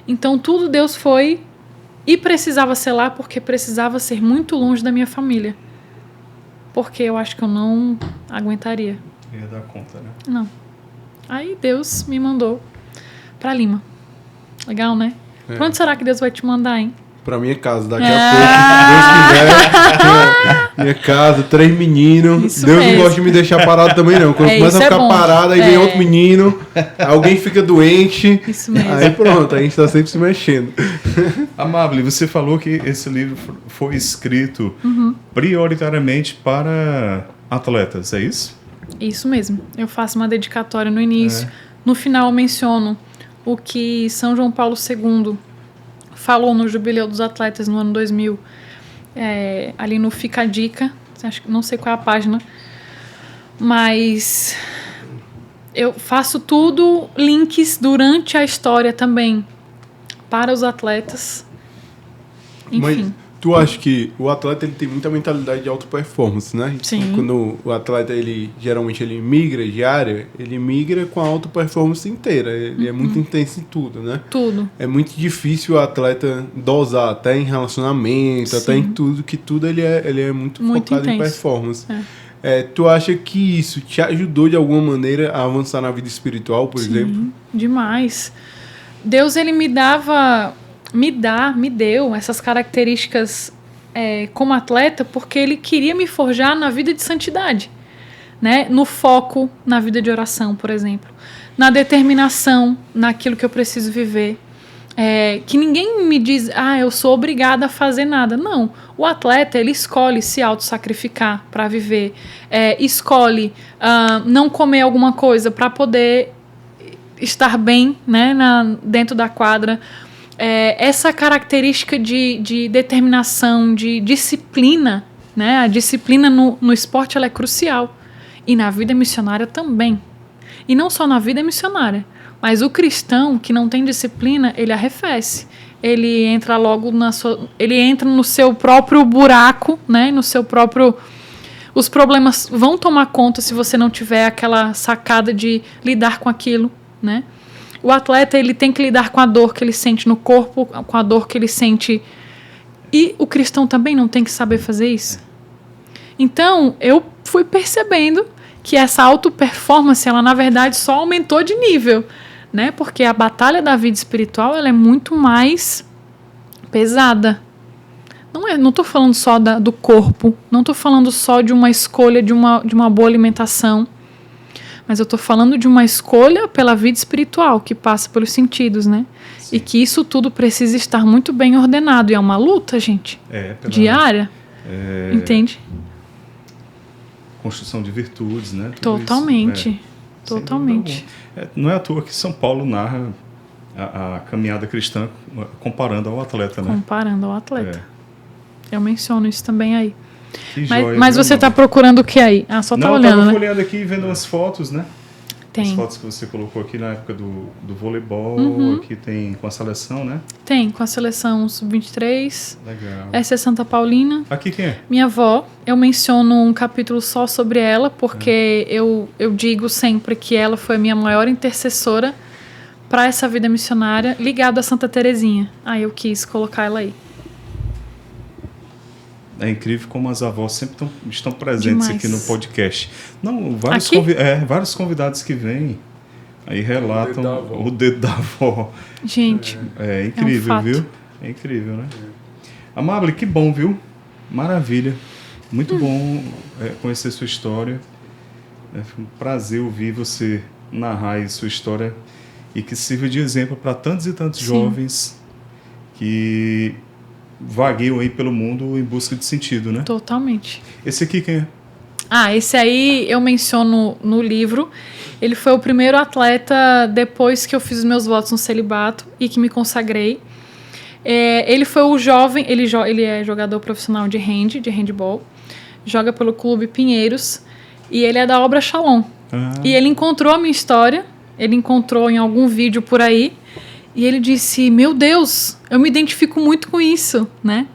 [SPEAKER 1] Então tudo Deus foi e precisava ser lá porque precisava ser muito longe da minha família. Porque eu acho que eu não aguentaria.
[SPEAKER 2] Ia dar conta, né?
[SPEAKER 1] Não. Aí Deus me mandou pra Lima. Legal, né? Pra onde será que Deus vai te mandar, hein?
[SPEAKER 3] Pra minha casa, daqui a pouco, se Deus quiser. Minha casa, 3 meninos.
[SPEAKER 1] Isso
[SPEAKER 3] Deus
[SPEAKER 1] mesmo.
[SPEAKER 3] não gosta de me deixar parado também, não. Quando começa a
[SPEAKER 1] isso é
[SPEAKER 3] ficar
[SPEAKER 1] bom.
[SPEAKER 3] parado, aí vem outro menino, alguém fica doente.
[SPEAKER 1] Isso mesmo.
[SPEAKER 3] Aí pronto, a gente tá sempre se mexendo.
[SPEAKER 2] Amable, você falou que esse livro foi escrito prioritariamente para atletas, é isso?
[SPEAKER 1] Isso mesmo. Eu faço uma dedicatória no início. No final eu menciono o que São João Paulo II falou no Jubileu dos Atletas no ano 2000. Ali no Fica a Dica. Não sei qual é a página. Mas eu faço tudo links durante a história também para os atletas. Enfim.
[SPEAKER 3] Mas tu acha que o atleta ele tem muita mentalidade de alta performance, né?
[SPEAKER 1] Sim.
[SPEAKER 3] Quando o atleta geralmente ele migra de área, ele migra com a alta performance inteira. Ele é muito intenso em tudo, né?
[SPEAKER 1] Tudo.
[SPEAKER 3] É muito difícil o atleta dosar, até em relacionamento, até em tudo, que tudo ele é muito focado
[SPEAKER 1] intenso.
[SPEAKER 3] em performance. Tu acha que isso te ajudou de alguma maneira a avançar na vida espiritual, por exemplo?
[SPEAKER 1] Demais. Deus, ele me deu essas características como atleta porque ele queria me forjar na vida de santidade, né? No foco na vida de oração, por exemplo, na determinação naquilo que eu preciso viver, que ninguém me diz, eu sou obrigada a fazer nada. Não, o atleta ele escolhe se auto-sacrificar para viver, escolhe não comer alguma coisa para poder estar bem, né, dentro da quadra. Essa característica de determinação, de disciplina, né? A disciplina no esporte ela é crucial. E na vida missionária também. E não só na vida missionária, mas o cristão que não tem disciplina, ele arrefece. Ele entra logo ele entra no seu próprio buraco, né? No seu próprio... Os problemas vão tomar conta se você não tiver aquela sacada de lidar com aquilo, né? O atleta, ele tem que lidar com a dor que ele sente no corpo, com a dor que ele sente. E o cristão também não tem que saber fazer isso. Então, eu fui percebendo que essa auto-performance, ela na verdade só aumentou de nível, né? Porque a batalha da vida espiritual, ela é muito mais pesada. Não estou falando só do corpo, não estou falando só de uma escolha de uma boa alimentação, mas eu estou falando de uma escolha pela vida espiritual, que passa pelos sentidos, né? Sim. E que isso tudo precisa estar muito bem ordenado. E é uma luta, gente, diária, entende?
[SPEAKER 2] Construção de virtudes, né? Tudo
[SPEAKER 1] totalmente,
[SPEAKER 2] isso,
[SPEAKER 1] totalmente.
[SPEAKER 2] Não é à toa que São Paulo narra a caminhada cristã comparando ao atleta, né?
[SPEAKER 1] Comparando ao atleta. Eu menciono isso também aí.
[SPEAKER 2] Mas
[SPEAKER 1] você está procurando o que aí? Ah, só tá olhando, né?
[SPEAKER 2] Eu estava olhando aqui e vendo umas fotos, né?
[SPEAKER 1] Tem.
[SPEAKER 2] As fotos que você colocou aqui na época do voleibol, aqui tem com a seleção, né?
[SPEAKER 1] Tem, com a seleção sub-23.
[SPEAKER 2] Legal.
[SPEAKER 1] Essa é Santa Paulina.
[SPEAKER 2] Aqui quem é?
[SPEAKER 1] Minha avó. Eu menciono um capítulo só sobre ela, porque eu digo sempre que ela foi a minha maior intercessora para essa vida missionária, ligado a Santa Terezinha. Aí eu quis colocar ela aí.
[SPEAKER 2] É incrível como as avós sempre estão presentes
[SPEAKER 1] Demais.
[SPEAKER 2] aqui no podcast. Não, vários convidados que vêm aí relatam o dedo da avó.
[SPEAKER 1] Gente,
[SPEAKER 2] é incrível,
[SPEAKER 1] fato.
[SPEAKER 2] Viu? É incrível, né? Amable, que bom, viu? Maravilha. Muito bom conhecer sua história. Foi um prazer ouvir você narrar aí sua história e que sirva de exemplo para tantos e tantos jovens que vagueiam aí pelo mundo em busca de sentido, né?
[SPEAKER 1] Totalmente.
[SPEAKER 2] Esse aqui quem é?
[SPEAKER 1] Esse aí eu menciono no livro. Ele foi o primeiro atleta depois que eu fiz os meus votos no celibato e que me consagrei. Ele foi o jovem, ele é jogador profissional de handball, joga pelo Clube Pinheiros e ele é da obra Shalom. E ele encontrou a minha história, ele encontrou em algum vídeo por aí. E ele disse, meu Deus, eu me identifico muito com isso, né?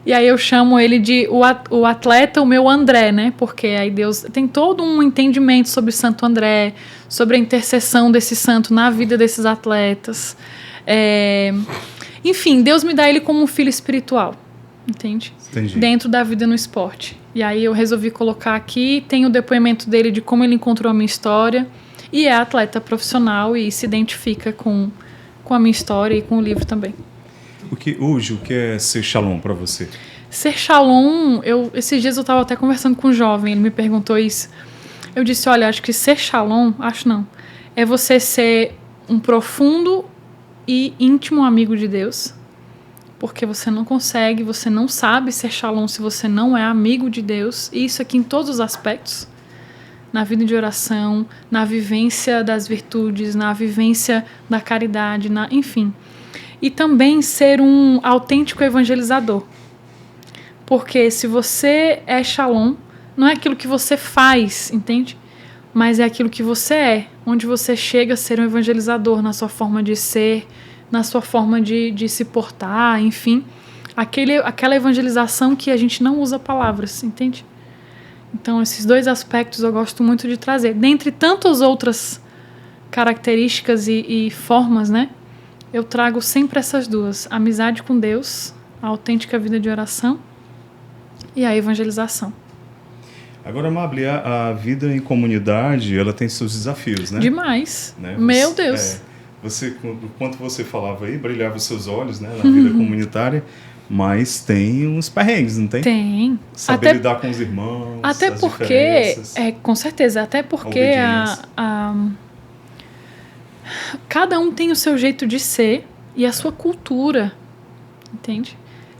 [SPEAKER 1] E aí eu chamo ele de o atleta, o meu André, né? Porque aí Deus tem todo um entendimento sobre Santo André, sobre a intercessão desse santo na vida desses atletas. Enfim, Deus me dá ele como um filho espiritual, entende?
[SPEAKER 2] Entendi.
[SPEAKER 1] Dentro da vida no esporte. E aí eu resolvi colocar aqui, tem o depoimento dele de como ele encontrou a minha história. E é atleta profissional e se identifica com a minha história e com o livro também.
[SPEAKER 2] O que é ser Shalom para você?
[SPEAKER 1] Ser Shalom, esses dias eu estava até conversando com um jovem, ele me perguntou isso. Eu disse, olha, acho que ser Shalom, é você ser um profundo e íntimo amigo de Deus, porque você não consegue, você não sabe ser Shalom se você não é amigo de Deus, e isso aqui em todos os aspectos. Na vida de oração, na vivência das virtudes, na vivência da caridade, enfim. E também ser um autêntico evangelizador. Porque se você é Shalom, não é aquilo que você faz, entende? Mas é aquilo que você é, onde você chega a ser um evangelizador na sua forma de ser, na sua forma de se portar, enfim. Aquela evangelização que a gente não usa palavras, entende? Então, esses dois aspectos eu gosto muito de trazer. Dentre tantas outras características e formas, né? Eu trago sempre essas duas. A amizade com Deus, a autêntica vida de oração e a evangelização.
[SPEAKER 2] Agora, Amable, a vida em comunidade, ela tem seus desafios, né?
[SPEAKER 1] Demais. Meu Deus.
[SPEAKER 2] Enquanto você falava aí, brilhava os seus olhos, né? Na vida comunitária. Mas tem uns perrengues, não tem?
[SPEAKER 1] Tem.
[SPEAKER 2] Saber lidar com os irmãos,
[SPEAKER 1] até porque, com certeza, até porque cada um tem o seu jeito de ser e a sua cultura, entende?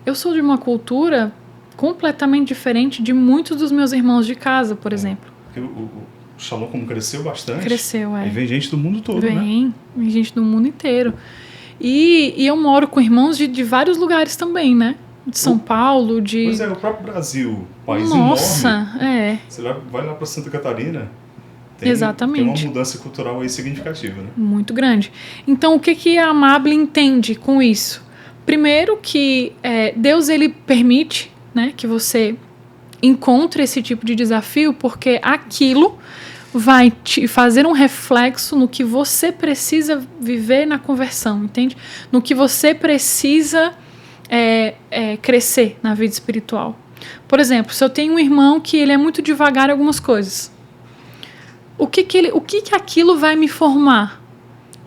[SPEAKER 1] Eu sou de uma cultura completamente diferente de muitos dos meus irmãos de casa, por exemplo.
[SPEAKER 2] Porque o Shalom, como cresceu bastante,
[SPEAKER 1] cresceu,
[SPEAKER 2] e vem gente do mundo todo, né?
[SPEAKER 1] Vem gente do mundo inteiro. E eu moro com irmãos de vários lugares também, né? De São Paulo,
[SPEAKER 2] Pois o próprio Brasil, país
[SPEAKER 1] Nossa,
[SPEAKER 2] enorme. Você vai lá para Santa Catarina,
[SPEAKER 1] exatamente.
[SPEAKER 2] Tem uma mudança cultural aí significativa, né?
[SPEAKER 1] Muito grande. Então, o que a Amable entende com isso? Primeiro que Deus, ele permite, né, que você encontre esse tipo de desafio, porque aquilo vai te fazer um reflexo no que você precisa viver na conversão, entende? No que você precisa crescer na vida espiritual. Por exemplo, se eu tenho um irmão que ele é muito devagar em algumas coisas, o que aquilo vai me formar?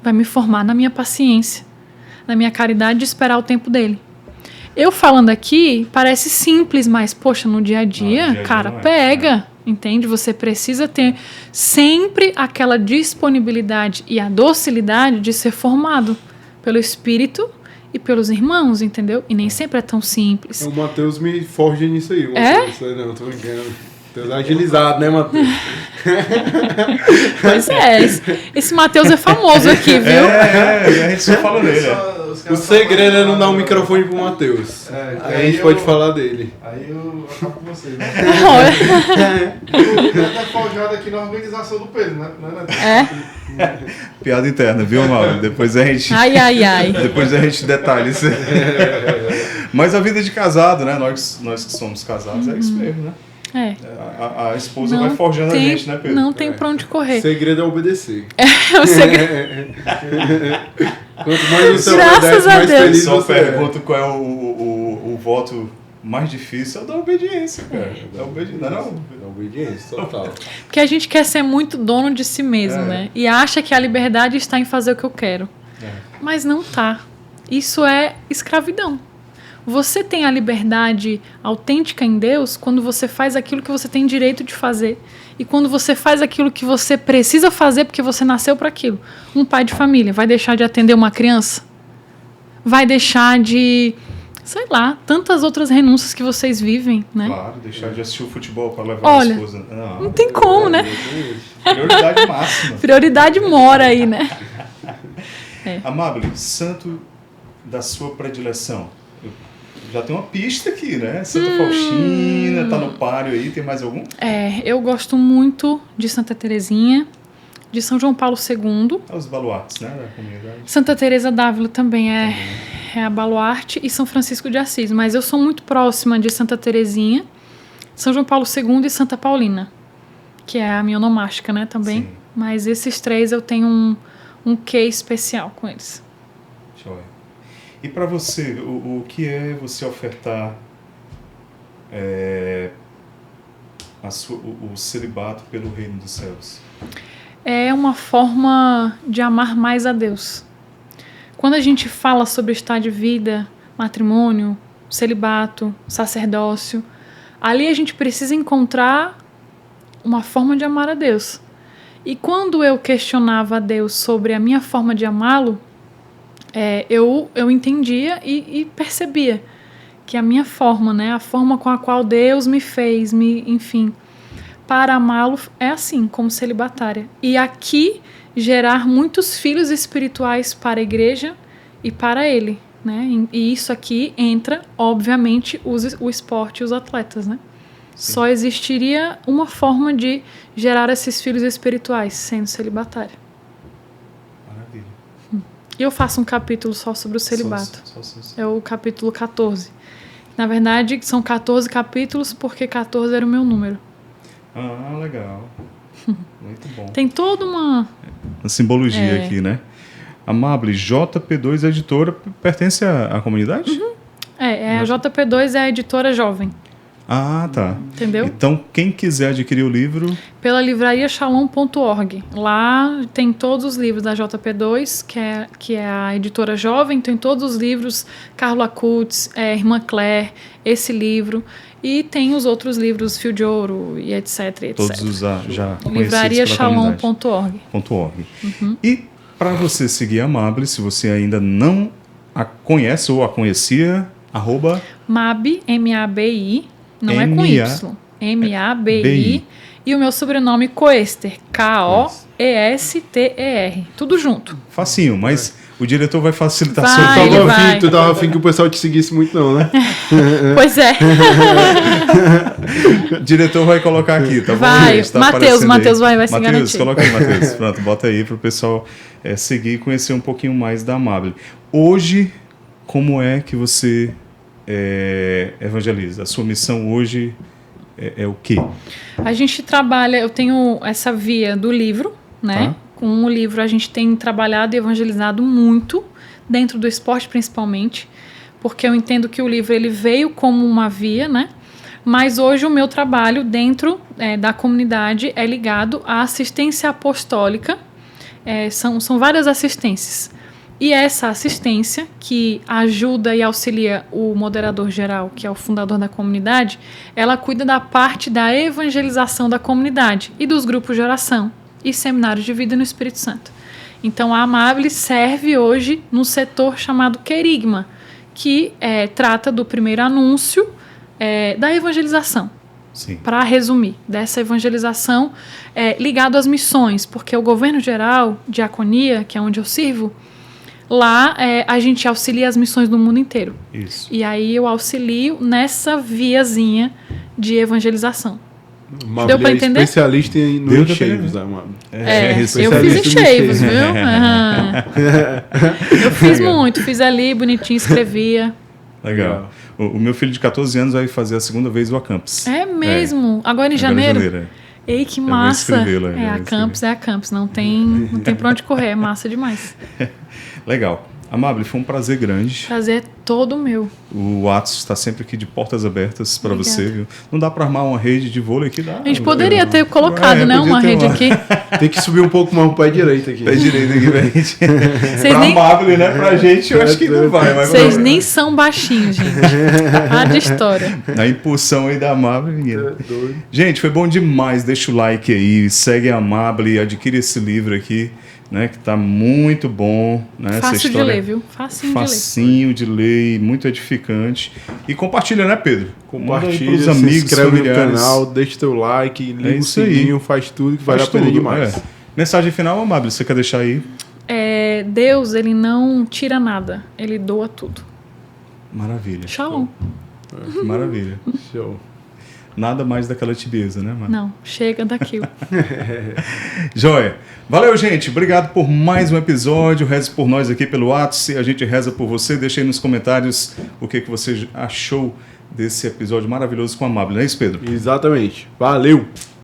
[SPEAKER 1] Vai me formar na minha paciência, na minha caridade de esperar o tempo dele. Eu falando aqui, parece simples, mas, poxa, no dia a dia, cara, pega, entende? Você precisa ter sempre aquela disponibilidade e a docilidade de ser formado pelo Espírito e pelos irmãos, entendeu? E nem sempre é tão simples.
[SPEAKER 3] O Mateus me forja nisso aí. Não, tô brincando. Mateus é agilizado, né, Mateus?
[SPEAKER 1] Pois é, esse Mateus é famoso aqui, viu?
[SPEAKER 2] A gente só fala dele.
[SPEAKER 3] O segredo é não dar um microfone pro Matheus. Aí a gente pode falar dele.
[SPEAKER 4] Aí eu acabo com vocês, né?
[SPEAKER 1] Olha.
[SPEAKER 4] O Pedro tá forjado aqui na organização do Pedro, né?
[SPEAKER 2] Piada interna, viu, Mauro? Depois a gente...
[SPEAKER 1] Ai.
[SPEAKER 2] Depois a gente detalha isso. Mas a vida de casado, né? Nós que somos casados, é isso mesmo, né? A esposa vai forjando a gente, né, Pedro?
[SPEAKER 1] Não tem pra onde correr.
[SPEAKER 3] O segredo é obedecer.
[SPEAKER 1] O segredo.
[SPEAKER 3] Quanto mais você
[SPEAKER 1] Graças
[SPEAKER 3] obedece,
[SPEAKER 1] a
[SPEAKER 3] mais
[SPEAKER 1] Deus.
[SPEAKER 3] feliz
[SPEAKER 2] Só
[SPEAKER 3] você é.
[SPEAKER 2] pergunto qual é o voto mais difícil, é o da obediência, cara. Da obediência, não.
[SPEAKER 3] Da obediência, total.
[SPEAKER 1] Porque a gente quer ser muito dono de si mesmo, né? E acha que a liberdade está em fazer o que eu quero. Mas não tá. Isso é escravidão. Você tem a liberdade autêntica em Deus quando você faz aquilo que você tem direito de fazer. E quando você faz aquilo que você precisa fazer porque você nasceu para aquilo. Um pai de família vai deixar de atender uma criança? Vai deixar de, sei lá, tantas outras renúncias que vocês vivem, né?
[SPEAKER 2] Claro, deixar de assistir o futebol para levar a esposa.
[SPEAKER 1] Não tem como, né?
[SPEAKER 2] Prioridade máxima.
[SPEAKER 1] Prioridade mora aí, né?
[SPEAKER 2] Amable, santo da sua predileção. Já tem uma pista aqui, né? Santa Faustina, tá no páreo aí, tem mais algum?
[SPEAKER 1] Eu gosto muito de Santa Teresinha, de São João Paulo II.
[SPEAKER 2] Os baluartes, né, da comunidade.
[SPEAKER 1] Santa Teresa d'Ávila também é a baluarte, e São Francisco de Assis. Mas eu sou muito próxima de Santa Teresinha, São João Paulo II e Santa Paulina, que é a minha onomástica, né, também. Sim. Mas esses três eu tenho um quê especial com eles.
[SPEAKER 2] Joia. E para você, o que é você ofertar o celibato pelo reino dos céus?
[SPEAKER 1] É uma forma de amar mais a Deus. Quando a gente fala sobre estado de vida, matrimônio, celibato, sacerdócio, ali a gente precisa encontrar uma forma de amar a Deus. E quando eu questionava a Deus sobre a minha forma de amá-lo, eu entendia e percebia que a minha forma, né, a forma com a qual Deus me fez, enfim, para amá-lo é assim, como celibatária. E aqui gerar muitos filhos espirituais para a igreja e para Ele, né? E isso aqui entra, obviamente, o esporte e os atletas, né? Sim. Só existiria uma forma de gerar esses filhos espirituais, sendo celibatária. E eu faço um capítulo só sobre o celibato. É o capítulo 14. Na verdade, são 14 capítulos porque 14 era o meu número.
[SPEAKER 2] Ah, legal. Muito bom.
[SPEAKER 1] Tem toda uma
[SPEAKER 2] simbologia aqui, né? Amable, JP2 Editora pertence à comunidade?
[SPEAKER 1] Uhum. A JP2 é a editora jovem.
[SPEAKER 2] Ah, tá.
[SPEAKER 1] Entendeu?
[SPEAKER 2] Então, quem quiser adquirir o livro...
[SPEAKER 1] Pela livrariashalom.org. Lá tem todos os livros da JP2, que é a editora jovem. Tem todos os livros, Carla Kutz, Irmã Claire, esse livro. E tem os outros livros, Fio de Ouro e etc.
[SPEAKER 2] Todos já
[SPEAKER 1] livrariashalom.org.
[SPEAKER 2] Uhum. E para você seguir a Amable, se você ainda não a conhece ou a conhecia,
[SPEAKER 1] Mabi, M-A-B-I, não é com Y. M-A-B-I. E o meu sobrenome Koester, K-O-E-S-T-E-R. Tudo junto.
[SPEAKER 2] Facinho, mas o diretor vai facilitar
[SPEAKER 3] Tu tava afim que o pessoal te seguisse muito não, né?
[SPEAKER 1] Pois é.
[SPEAKER 2] O diretor vai colocar aqui, tá bom?
[SPEAKER 1] Vai, tá Matheus vai se garantir.
[SPEAKER 2] Matheus, coloca aí, Matheus. Pronto, bota aí pro pessoal seguir e conhecer um pouquinho mais da Amable. Hoje, como é que você evangeliza? A sua missão hoje é o quê?
[SPEAKER 1] A gente trabalha, eu tenho essa via do livro, né?
[SPEAKER 2] Tá.
[SPEAKER 1] Com o livro a gente tem trabalhado e evangelizado muito, dentro do esporte principalmente, porque eu entendo que o livro ele veio como uma via, né? Mas hoje o meu trabalho dentro da comunidade é ligado à assistência apostólica. São várias assistências. E essa assistência, que ajuda e auxilia o moderador geral, que é o fundador da comunidade, ela cuida da parte da evangelização da comunidade e dos grupos de oração e seminários de vida no Espírito Santo. Então, a Amabile serve hoje no setor chamado Querigma, que trata do primeiro anúncio da evangelização. Para resumir, dessa evangelização ligado às missões, porque o governo geral, diaconia, que é onde eu sirvo, lá a gente auxilia as missões do mundo inteiro.
[SPEAKER 2] Isso.
[SPEAKER 1] E aí eu auxilio nessa viazinha de evangelização. Deu para entender?
[SPEAKER 3] Especialista no enxeivos, Amabile.
[SPEAKER 1] Eu fiz enxeivos, viu? Eu fiz muito, fiz ali, bonitinho, escrevia.
[SPEAKER 2] Legal. O meu filho de 14 anos vai fazer a segunda vez o Acampus.
[SPEAKER 1] É mesmo? Agora em janeiro? Ei, que massa. A Campus, não tem pra onde correr, é massa demais.
[SPEAKER 2] Legal. Amabile, foi um prazer grande.
[SPEAKER 1] Prazer é todo meu.
[SPEAKER 2] O Atos está sempre aqui de portas abertas para você, viu? Não dá para armar uma rede de vôlei aqui? Dá.
[SPEAKER 1] A gente poderia ter colocado, né? Uma rede aqui.
[SPEAKER 3] Tem que subir um pouco mais o pé direito aqui.
[SPEAKER 2] Pé direito aqui, velho. Pra Amabile, né? Pra gente, eu acho que não vai.
[SPEAKER 1] Vocês nem são baixinhos, gente. A de história.
[SPEAKER 2] A impulsão aí da Amabile. Gente, foi bom demais. Deixa o like aí, segue a Amabile, adquire esse livro aqui. Né, que está muito bom. Né,
[SPEAKER 1] fácil de ler, viu?
[SPEAKER 2] Facinho de ler, muito edificante. E compartilha, né, Pedro?
[SPEAKER 3] Compartilha, se inscreve no canal, deixa teu like, liga o sininho, faz tudo que vale a pena demais.
[SPEAKER 2] Mensagem final, Amabile, você quer deixar aí?
[SPEAKER 1] Deus, ele não tira nada, ele doa tudo.
[SPEAKER 2] Maravilha.
[SPEAKER 1] Shalom.
[SPEAKER 2] Maravilha.
[SPEAKER 3] Show.
[SPEAKER 2] Nada mais daquela tibieza, né, mano?
[SPEAKER 1] Não, chega daquilo.
[SPEAKER 2] Joia. Valeu, gente. Obrigado por mais um episódio. Reze por nós aqui pelo Atos. A gente reza por você. Deixa aí nos comentários o que você achou desse episódio maravilhoso com a Amabile. Não é isso, Pedro?
[SPEAKER 3] Exatamente. Valeu!